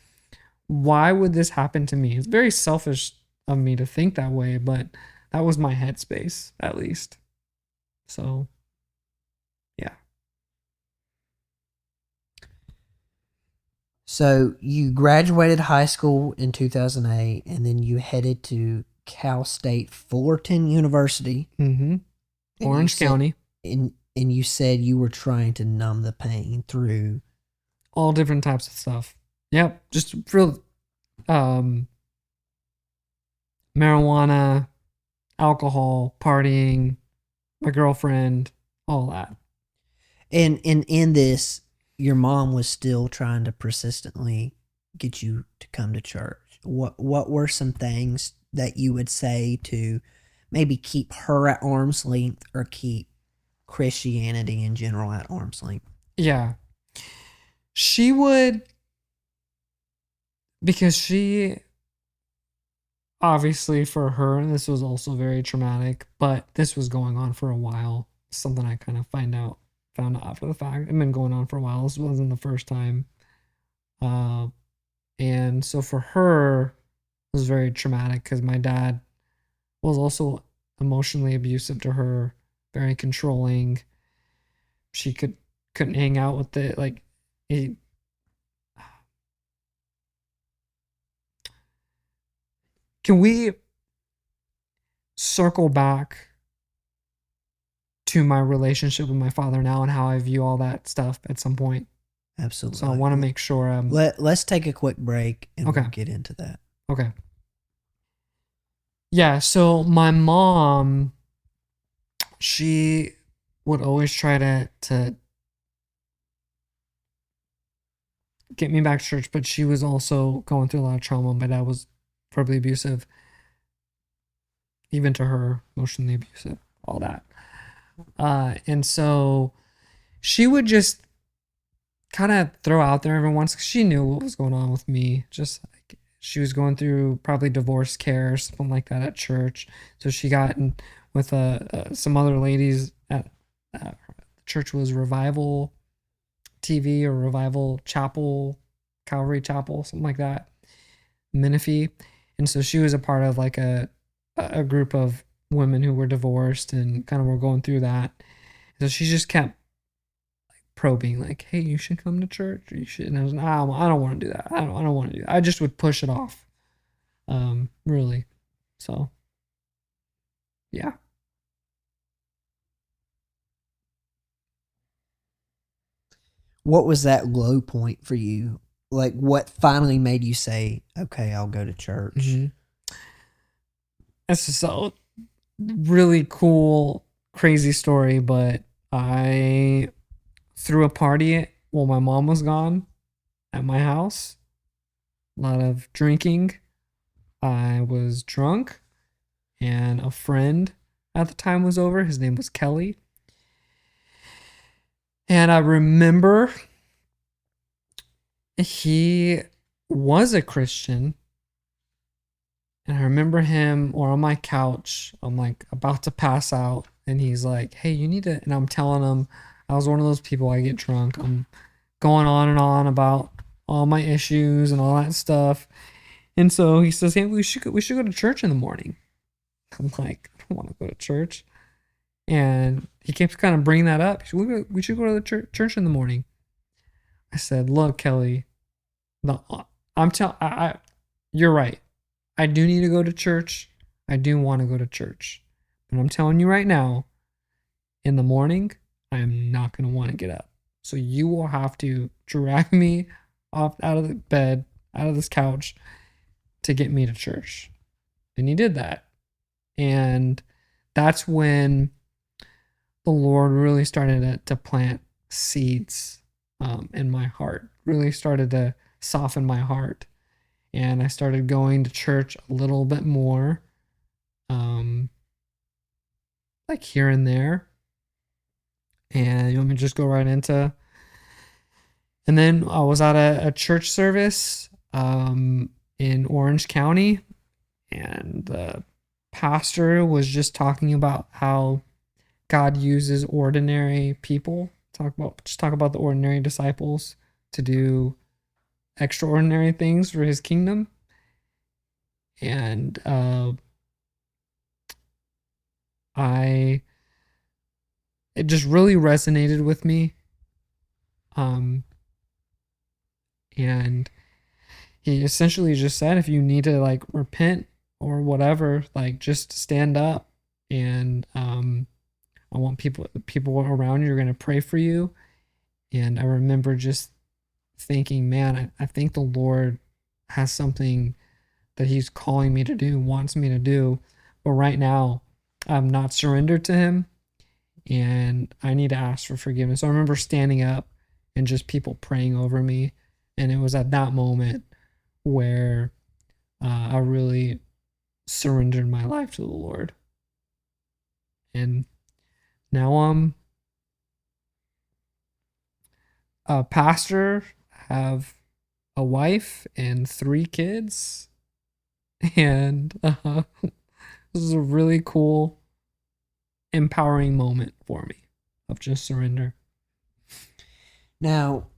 would this happen to me? It's very selfish of me to think that way, but that was my headspace, at least. So, yeah. So you graduated high school in 2008, and then you headed to Cal State Fullerton University. Mm-hmm. Orange County. And you said you were trying to numb the pain through all different types of stuff. Yep. Just real marijuana, alcohol, partying, my girlfriend, all that. And in this, your mom was still trying to persistently get you to come to church. What were some things that you would say to maybe keep her at arm's length, or keep Christianity in general at arm's length? Yeah. She would, because she, obviously for her, this was also very traumatic, but this was going on for a while. Something I kind of found out after the fact. It's been going on for a while. This wasn't the first time. And so for her, it was very traumatic because my dad was also emotionally abusive to her, very controlling. She couldn't hang out with it. Like, can we circle back to my relationship with my father now and how I view all that stuff at some point? Absolutely. So I want to make sure let's take a quick break and we'll get into that. Okay. Yeah, so my mom, she would always try to get me back to church, but she was also going through a lot of trauma. My dad was verbally abusive, even to her, emotionally abusive, all that. And so she would just kind of throw out there every once, because she knew what was going on with me. Just like she was going through probably divorce care or something like that at church. So she got in with some other ladies at the church. Was Revival TV or Revival Chapel, Calvary Chapel, something like that, Menifee. And so she was a part of like a group of women who were divorced and kind of were going through that. So she just kept probing, like, hey, you should come to church, or you should. And I was like, I don't want to do that. I don't want to do that. I just would push it off. Really. So yeah. What was that low point for you? Like, what finally made you say, okay, I'll go to church? Mm-hmm. That's just a really cool, crazy story, but I threw a party while my mom was gone at my house. A lot of drinking. I was drunk, and a friend at the time was over. His name was Kelly. And I remember he was a Christian. And I remember him, or on my couch, I'm like about to pass out. And he's like, hey, you need to. And I'm telling him, I was one of those people, I get drunk. I'm going on and on about all my issues and all that stuff. And so he says, hey, we should go to church in the morning. I'm like, I don't want to go to church. And he keeps kind of bringing that up. We should go to the church in the morning. I said, look, Kelly, no, you're right. I do need to go to church. I do want to go to church. But I'm telling you right now, in the morning, I am not going to want to get up. So you will have to drag me off out of the bed, out of this couch to get me to church. And he did that. And that's when the Lord really started to plant seeds in my heart, really started to soften my heart. And I started going to church a little bit more, like here and there. And you want me to just go right into? And then I was at a church service in Orange County, and the pastor was just talking about how God uses ordinary people. Talk about the ordinary disciples to do extraordinary things for his kingdom. And it just really resonated with me. And he essentially just said, if you need to like repent or whatever, like just stand up. And I want people around you are going to pray for you. And I remember just thinking, man, I think the Lord has something that he's calling me to do, wants me to do. But right now, I'm not surrendered to him, and I need to ask for forgiveness. So I remember standing up and just people praying over me. And it was at that moment where I really surrendered my life to the Lord. And now I'm a pastor, have a wife and 3 kids. And this is a really cool, empowering moment for me of just surrender. Now,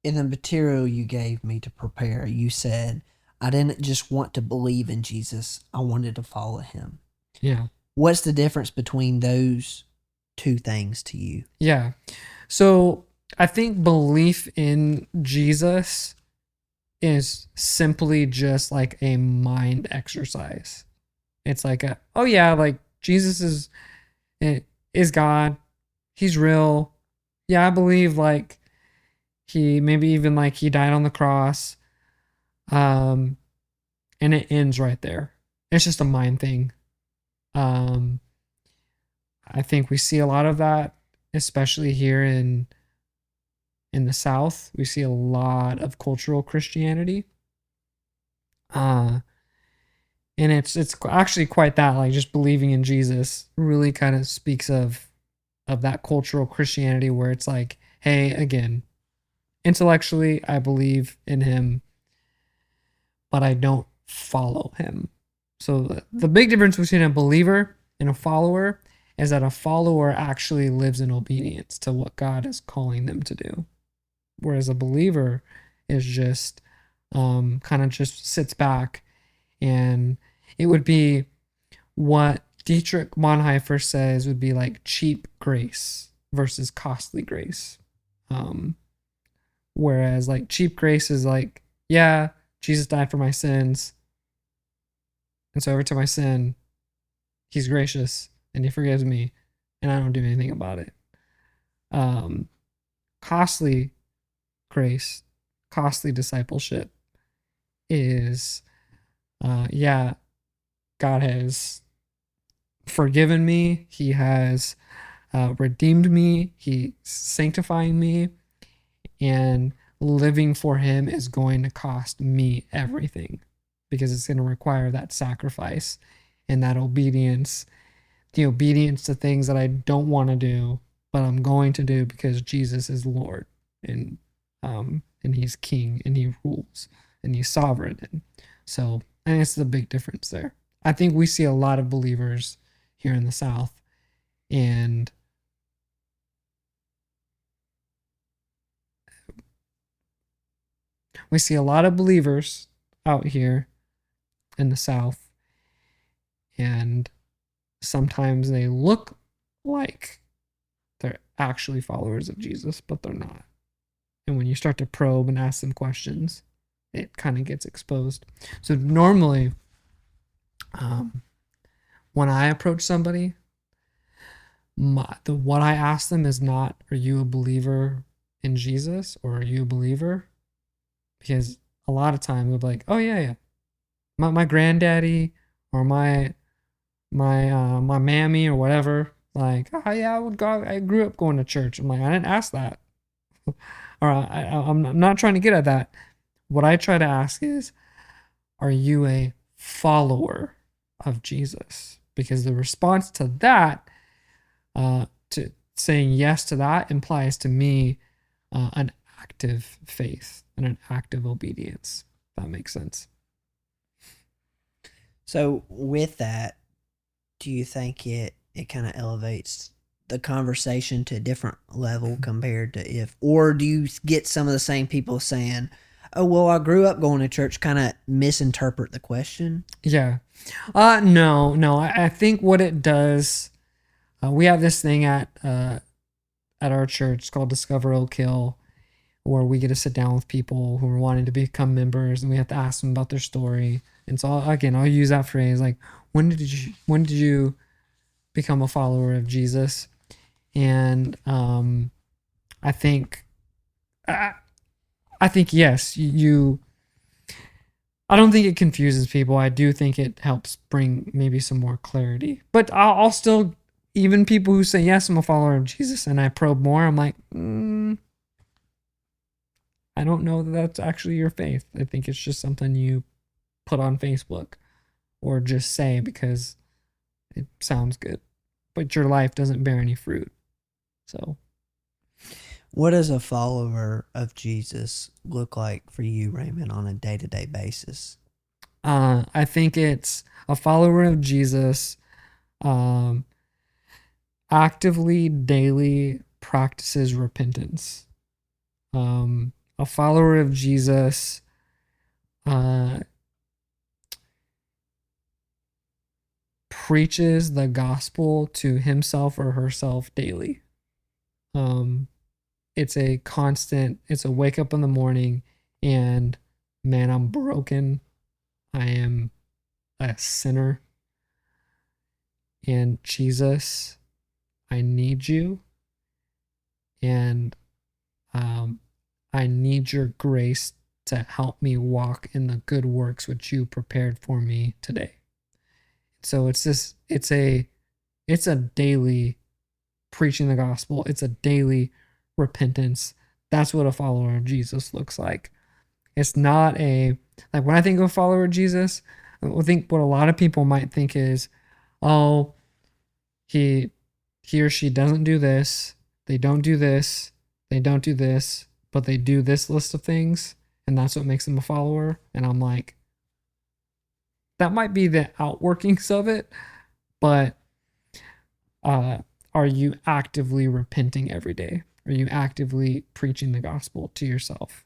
in the material you gave me to prepare, you said, I didn't just want to believe in Jesus, I wanted to follow him. Yeah. What's the difference between those two things to you? Yeah. So I think belief in Jesus is simply just like a mind exercise. It's like oh yeah, like Jesus is God. He's real. Yeah, I believe like he maybe even like he died on the cross. And it ends right there. It's just a mind thing. I think we see a lot of that, especially here in the South. We see a lot of cultural Christianity. And it's actually quite that, like just believing in Jesus really kind of speaks of that cultural Christianity where it's like, hey, again, intellectually I believe in him, but I don't follow him. So the big difference between a believer and a follower is that a follower actually lives in obedience to what God is calling them to do. Whereas a believer is just kind of just sits back, and it would be what Dietrich Bonhoeffer says would be like cheap grace versus costly grace. Whereas like cheap grace is like, yeah, Jesus died for my sins. And so every time I sin, he's gracious and he forgives me and I don't do anything about it. Costly grace, costly discipleship is, yeah, God has forgiven me. He has redeemed me. He's sanctifying me. And living for him is going to cost me everything, because it's going to require that sacrifice and that obedience, the obedience to things that I don't want to do, but I'm going to do because Jesus is Lord, and he's king, and he rules, and he's sovereign. And so, and it's the big difference there. I think we see a lot of believers here in the South, and we see a lot of believers out here in the South, and sometimes they look like they're actually followers of Jesus, but they're not. And when you start to probe and ask them questions, it kind of gets exposed. So normally, when I approach somebody, what I ask them is not, are you a believer in Jesus, or are you a believer? Because a lot of time they'll be like, oh yeah, yeah, my granddaddy, or my mammy, or whatever, like, oh yeah, I grew up going to church. I'm like, I didn't ask that. Or I'm not trying to get at that. What I try to ask is, are you a follower of Jesus? Because the response to that, to saying yes to that, implies to me an active faith and an active obedience. If that makes sense. So with that, do you think it kind of elevates the conversation to a different level compared to or do you get some of the same people saying, oh, well, I grew up going to church, kind of misinterpret the question? Yeah. No. I think what it does, we have this thing at our church. It's called Discover Oak Hill, where we get to sit down with people who are wanting to become members, and we have to ask them about their story. And so I'll use that phrase, like, when did you become a follower of Jesus? And I think yes, I don't think it confuses people. I do think it helps bring maybe some more clarity. But I'll still, even people who say, yes, I'm a follower of Jesus, and I probe more, I'm like, I don't know that that's actually your faith. I think it's just something you put on Facebook or just say because it sounds good, but your life doesn't bear any fruit. So, what does a follower of Jesus look like for you, Raymond, on a day-to-day basis? I think it's a follower of Jesus actively, daily practices repentance. A follower of Jesus preaches the gospel to himself or herself daily. It's a constant, it's a wake up in the morning and, man, I'm broken. I am a sinner. And Jesus, I need you. And I need your grace to help me walk in the good works which you prepared for me today. So it's a daily preaching the gospel. It's a daily repentance. That's what a follower of Jesus looks like. It's not like when I think of a follower of Jesus, I think what a lot of people might think is, oh, he or she doesn't do this, they don't do this, they don't do this, but they do this list of things, and that's what makes them a follower. And I'm like, that might be the outworkings of it, but are you actively repenting every day? Are you actively preaching the gospel to yourself?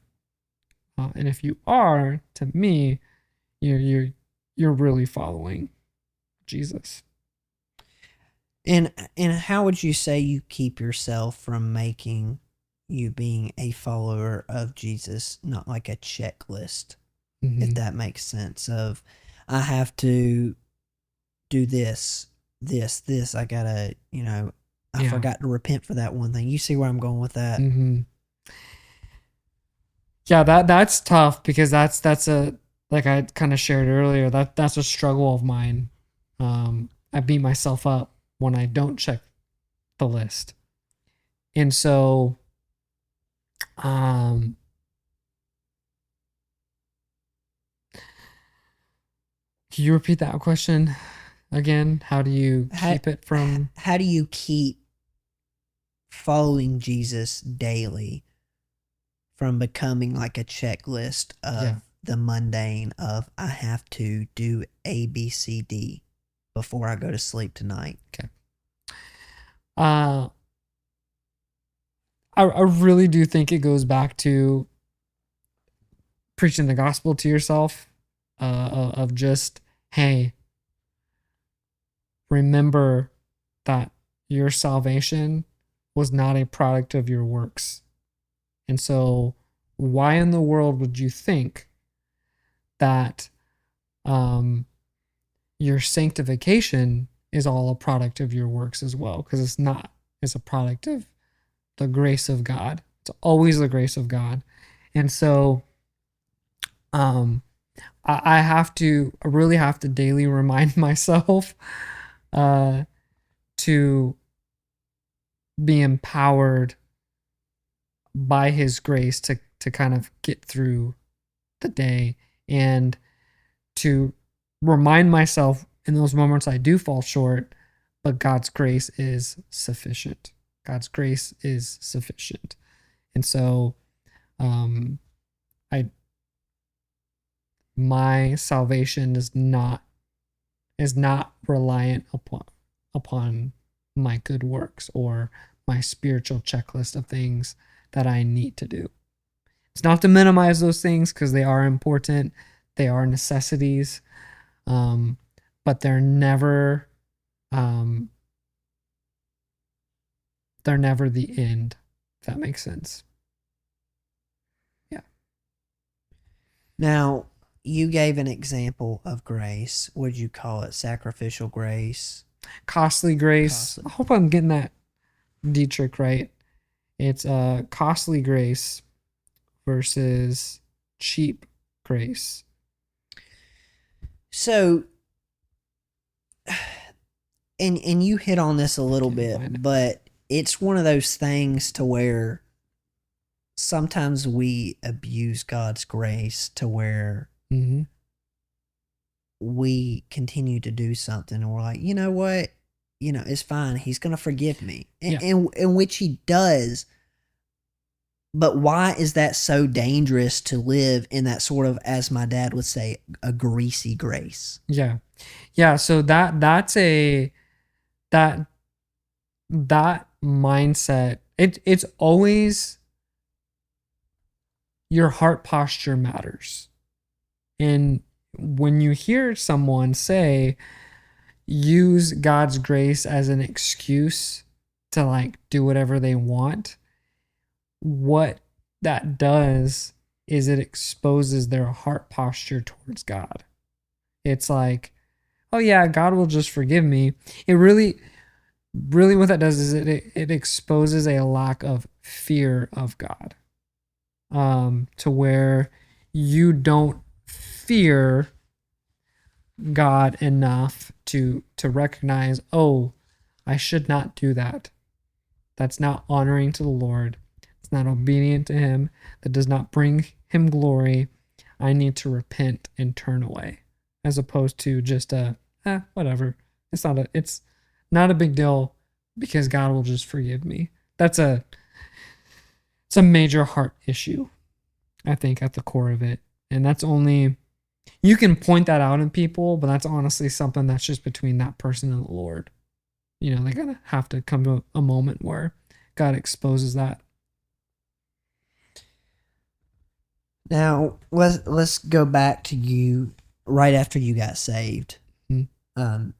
And if you are, to me, you're really following Jesus. And how would you say you keep yourself from making you being a follower of Jesus not like a checklist, if that makes sense, of I have to do this, I gotta, I forgot to repent for that one thing. You see where I'm going with that? Yeah, that's tough, because that's a, like I kind of shared earlier, that's a struggle of mine. I beat myself up when I don't check the list. And so Um, can you repeat that question again? How do you How, keep it from? how do you keep following Jesus daily from becoming like a checklist Yeah. of the mundane of I have to do A, B, C, D before I go to sleep tonight? Okay. Uh, I really do think it goes back to preaching the gospel to yourself, of just, hey, remember that your salvation was not a product of your works. And so, why in the world would you think that your sanctification is all a product of your works as well? Because it's not. It's a product of the grace of God. It's always the grace of God. And so, um, I really have to daily remind myself uh, to be empowered by His grace to kind of get through the day, and to remind myself in those moments I do fall short, but God's grace is sufficient. God's grace is sufficient. And so, um, I my salvation is not reliant upon my good works or my spiritual checklist of things that I need to do. It's not to minimize those things, because they are important, they are necessities, but um, they're never the end. If that makes sense. Yeah. Now, you gave an example of grace. Would you call it sacrificial grace? Costly grace. Costly. I hope I'm getting that Dietrich right. It's costly grace versus cheap grace. So, and you hit on this a little bit, but it's one of those things to where sometimes we abuse God's grace to where Mm-hmm. we continue to do something and we're like, you know what? It's fine. He's going to forgive me. Yeah. In which he does. But why is that so dangerous to live in that sort of, as my dad would say, a greasy grace? Yeah. Yeah. So that's that mindset. It's always, your heart posture matters. And when you hear someone say, use God's grace as an excuse to like do whatever they want, what that does is it exposes their heart posture towards God. It's like, oh yeah, God will just forgive me. It really, really what that does is it exposes a lack of fear of God, to where you don't fear God enough to recognize, oh, I should not do that. That's not honoring to the Lord. It's not obedient to Him. That does not bring Him glory. I need to repent and turn away, as opposed to just whatever. It's not a big deal, because God will just forgive me. It's a major heart issue, I think, at the core of it. And that's only, you can point that out in people, but that's honestly something that's just between that person and the Lord. They're going to have to come to a moment where God exposes that. Now, let's go back to you right after you got saved. Mm-hmm.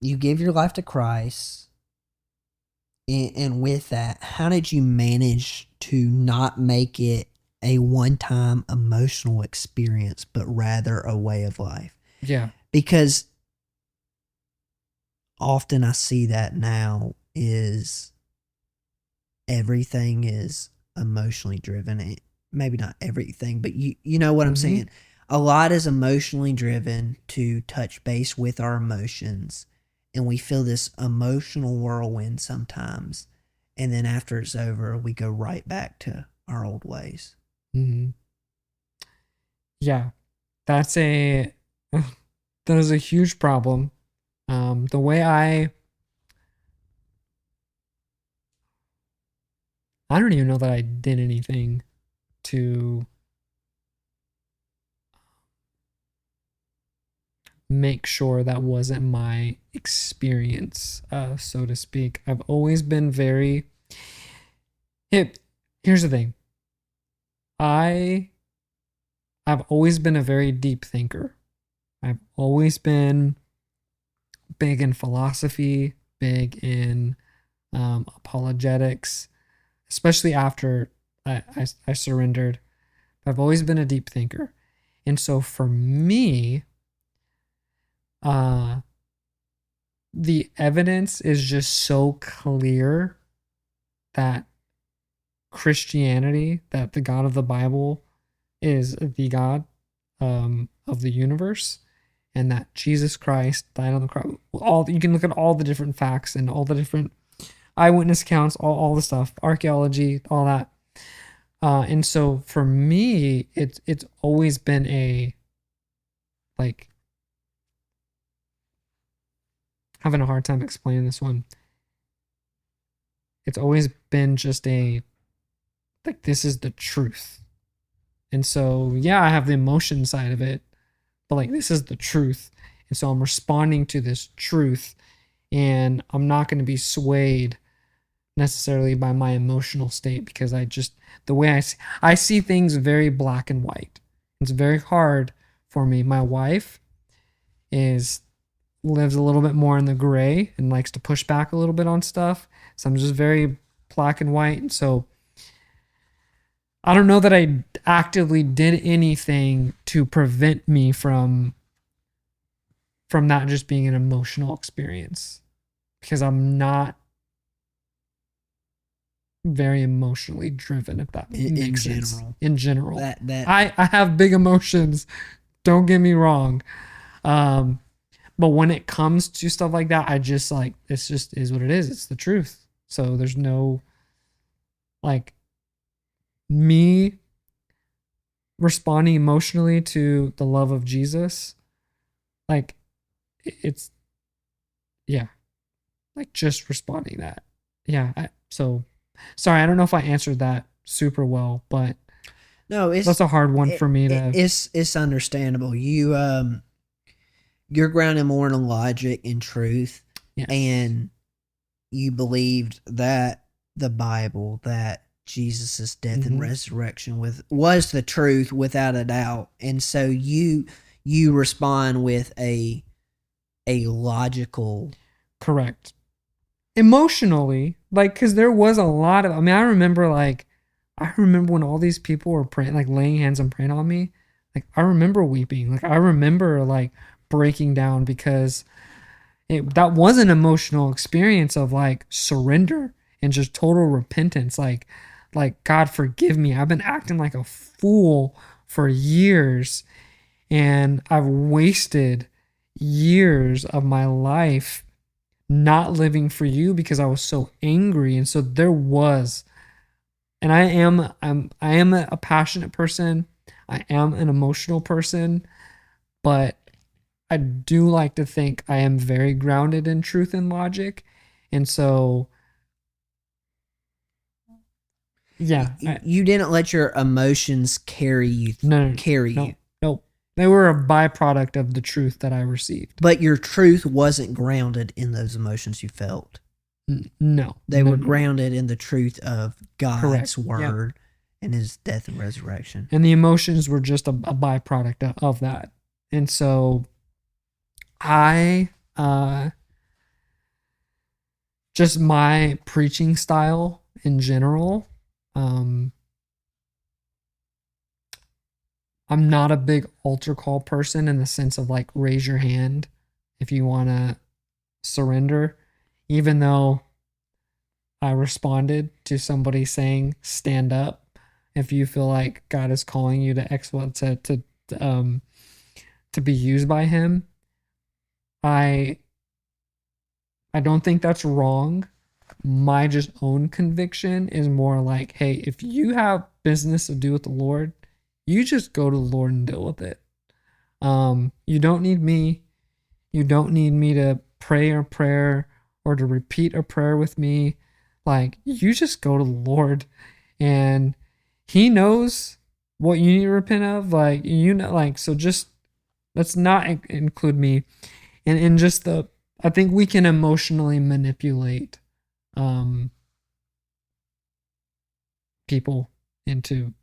You gave your life to Christ. And with that, how did you manage to not make it a one-time emotional experience, but rather a way of life? Yeah. Because often I see that now is everything is emotionally driven. Maybe not everything, but you know what I'm saying? A lot is emotionally driven to touch base with our emotions. And we feel this emotional whirlwind sometimes. And then after it's over, we go right back to our old ways. Mm-hmm. Yeah, that's a that is a huge problem. The way I don't even know that I did anything to make sure that wasn't my experience, so to speak. I've always been very. Here's the thing. I've always been a very deep thinker. I've always been big in philosophy, big in apologetics, especially after I surrendered. I've always been a deep thinker. And so for me, the evidence is just so clear that Christianity, that the God of the Bible is the God of the universe, and that Jesus Christ died on the cross. All you can look at all the different facts and all the different eyewitness accounts, all the stuff, archaeology, all that. And so for me, it's always been a like having a hard time explaining this one. It's always been just a like this is the truth. And so yeah, I have the emotion side of it, but like this is the truth. And so I'm responding to this truth, and I'm not going to be swayed necessarily by my emotional state, because I just the way I see things very black and white. It's very hard for me. My wife lives a little bit more in the gray and likes to push back a little bit on stuff. So I'm just very black and white. And so I don't know that I actively did anything to prevent me from that just being an emotional experience, because I'm not very emotionally driven, if that makes sense. In general, I have big emotions. Don't get me wrong. But when it comes to stuff like that, I just like, it's just is what it is. It's the truth. So there's no like me responding emotionally to the love of Jesus. Like it's, yeah, like just responding that. Yeah. So sorry, I don't know if I answered that super well, but no, that's a hard one for me to. It's understandable. You're grounded more in logic and truth, yes. And you believed that the Bible, that Jesus' death and resurrection was the truth without a doubt, and so you respond with a logical, correct, emotionally, like, because there was a lot of, I mean, I remember when all these people were praying, like laying hands and praying on me, like I remember weeping, like I remember like breaking down, because that was an emotional experience of like surrender and just total repentance, like God forgive me, I've been acting like a fool for years, and I've wasted years of my life not living for you because I was so angry. And so there was, and I am a passionate person, I am an emotional person, but I do like to think I am very grounded in truth and logic. And so yeah, you didn't let your emotions carry you. No. They were a byproduct of the truth that I received. But your truth wasn't grounded in those emotions you felt. No. They were grounded in the truth of God's word, yep, and his death and resurrection. And the emotions were just a byproduct of that. And so I just my preaching style in general, I'm not a big altar call person in the sense of like raise your hand if you want to surrender, even though I responded to somebody saying stand up if you feel like God is calling you to be used by him. I don't think that's wrong. My just own conviction is more like, hey, if you have business to do with the Lord, you just go to the Lord and deal with it. You don't need me. You don't need me to pray a prayer or to repeat a prayer with me. Like, you just go to the Lord, and He knows what you need to repent of. Like, so just let's not include me in just I think we can emotionally manipulate um, people into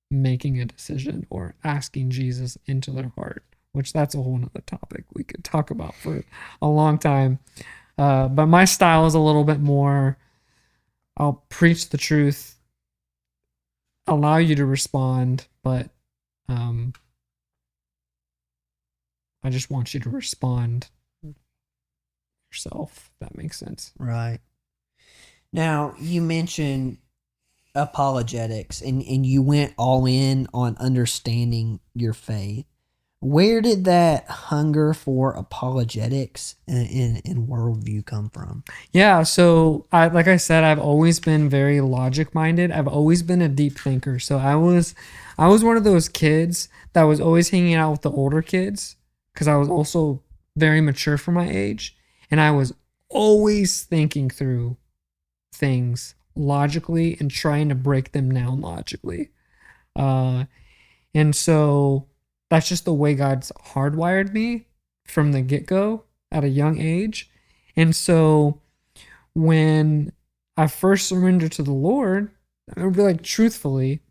making a decision or asking Jesus into their heart, which that's a whole nother topic we could talk about for a long time. But my style is a little bit more, I'll preach the truth, allow you to respond, but I just want you to respond yourself, if that makes sense. Right. Now, you mentioned apologetics and you went all in on understanding your faith. Where did that hunger for apologetics and worldview come from? Yeah, so like I said, I've always been very logic minded. I've always been a deep thinker. So I was one of those kids that was always hanging out with the older kids because I was also very mature for my age, and I was always thinking through things logically and trying to break them down logically. And so that's just the way God's hardwired me from the get-go at a young age. And so when I first surrendered to the Lord, I would be like, truthfully,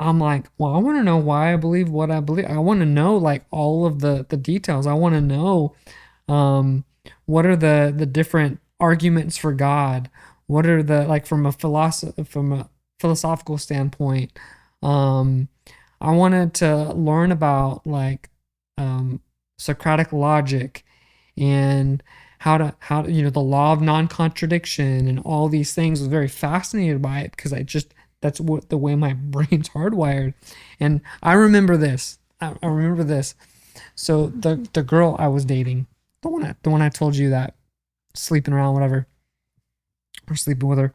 I'm like, well, I want to know why I believe what I believe. I want to know like all of the details. I want to know what are the different arguments for God. What are the, like, from a philosophical standpoint. I wanted to learn about like Socratic logic and how to the law of non-contradiction and all these things. I was very fascinated by it because that's what the way my brain's hardwired. And I remember this. So the girl I was dating, the one I told you that sleeping around, whatever, or sleeping with her,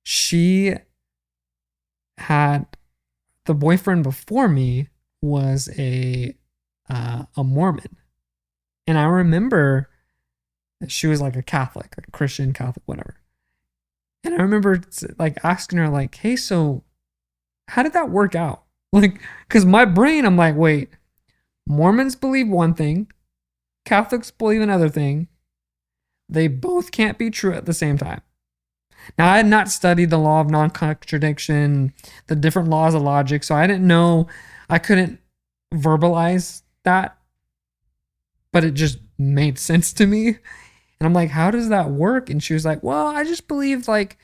she had, the boyfriend before me was a Mormon. And I remember she was like a Catholic, a Christian Catholic, whatever. And I remember like asking her like, hey, so how did that work out? Like, because my brain, I'm like, wait, Mormons believe one thing, Catholics believe another thing. They both can't be true at the same time. Now, I had not studied the law of non-contradiction, the different laws of logic, so I didn't know, I couldn't verbalize that, but it just made sense to me. And I'm like, how does that work? And she was like, well, I just believe like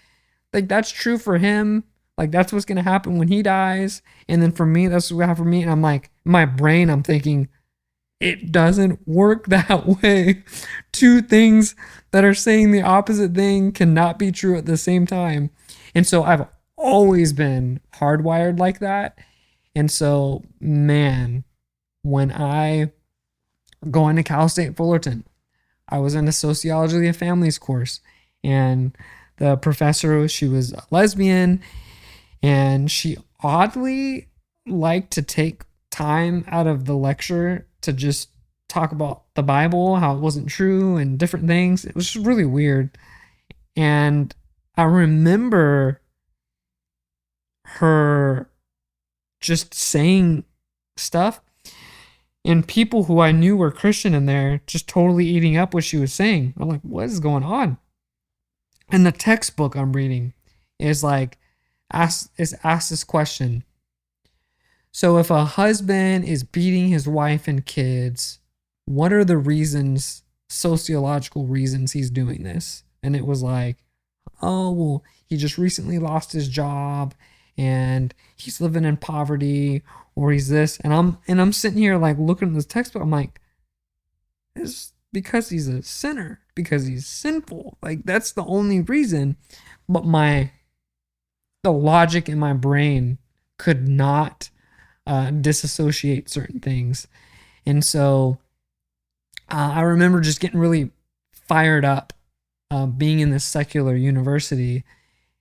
that's true for him. Like, that's what's going to happen when he dies. And then for me, that's what's going to happen for me. And I'm like, my brain, I'm thinking, it doesn't work that way. Two things that are saying the opposite thing cannot be true at the same time. And so I've always been hardwired like that. And so, man, when I go into Cal State Fullerton, I was in a sociology of families course, and the professor, she was a lesbian, and she oddly liked to take time out of the lecture to just talk about the Bible, how it wasn't true, and different things. It was just really weird. And I remember her just saying stuff, and people who I knew were Christian in there just totally eating up what she was saying. I'm like, what is going on? And the textbook I'm reading is like, ask this question. So if a husband is beating his wife and kids, what are the reasons, sociological reasons he's doing this? And it was like, oh, well, he just recently lost his job and he's living in poverty, or he's this. And I'm sitting here like looking at this textbook. I'm like, it's because he's a sinner, because he's sinful. Like, that's the only reason. But the logic in my brain could not disassociate certain things. And so I remember just getting really fired up being in this secular university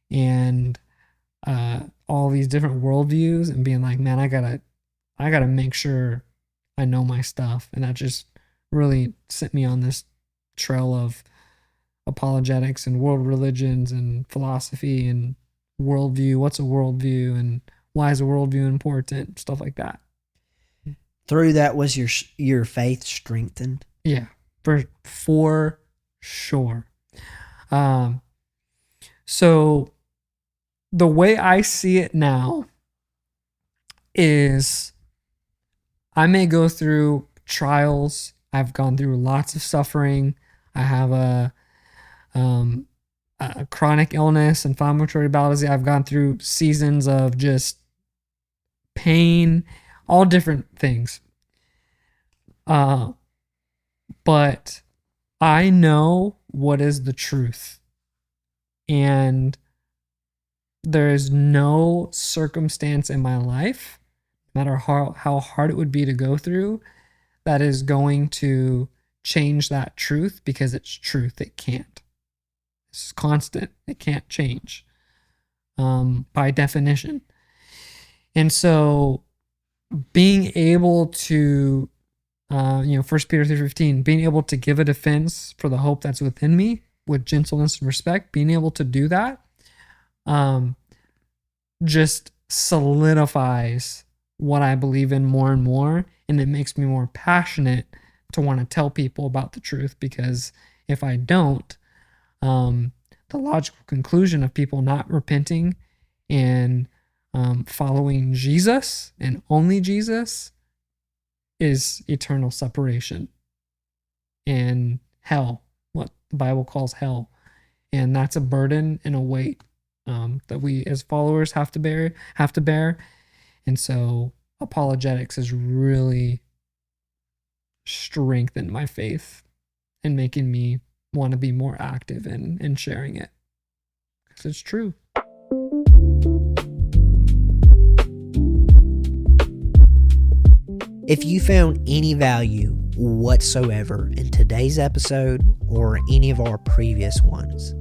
and all these different worldviews and being like, man, I gotta make sure I know my stuff. And that just really sent me on this trail of apologetics and world religions and philosophy and worldview. What's a worldview and why is a worldview important? Stuff like that. Through that, was your faith strengthened? Yeah, for sure. So the way I see it now is I may go through trials. I've gone through lots of suffering. I have a chronic illness, inflammatory bowel disease. I've gone through seasons of just pain, all different things. But I know what is the truth. And there is no circumstance in my life, no matter how hard it would be to go through, that is going to change that truth, because it's truth. It can't. It's constant. It can't change by definition. And so being able to, 1 Peter 3:15, being able to give a defense for the hope that's within me with gentleness and respect, being able to do that just solidifies what I believe in more and more. And it makes me more passionate to want to tell people about the truth, because if I don't, the logical conclusion of people not repenting and following Jesus and only Jesus is eternal separation and hell, what the Bible calls hell. And that's a burden and a weight that we as followers have to bear. And so apologetics has really strengthened my faith and making me want to be more active in sharing it, because it's true. If you found any value whatsoever in today's episode or any of our previous ones,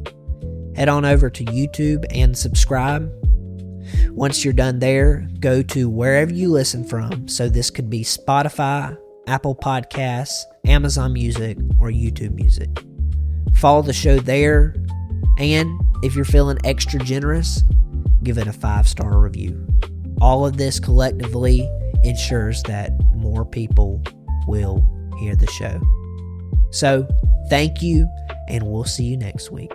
head on over to YouTube and subscribe. Once you're done there, go to wherever you listen from. So this could be Spotify, Apple Podcasts, Amazon Music, or YouTube Music. Follow the show there. And if you're feeling extra generous, give it a 5-star review. All of this collectively ensures that more people will hear the show. So, thank you, and we'll see you next week.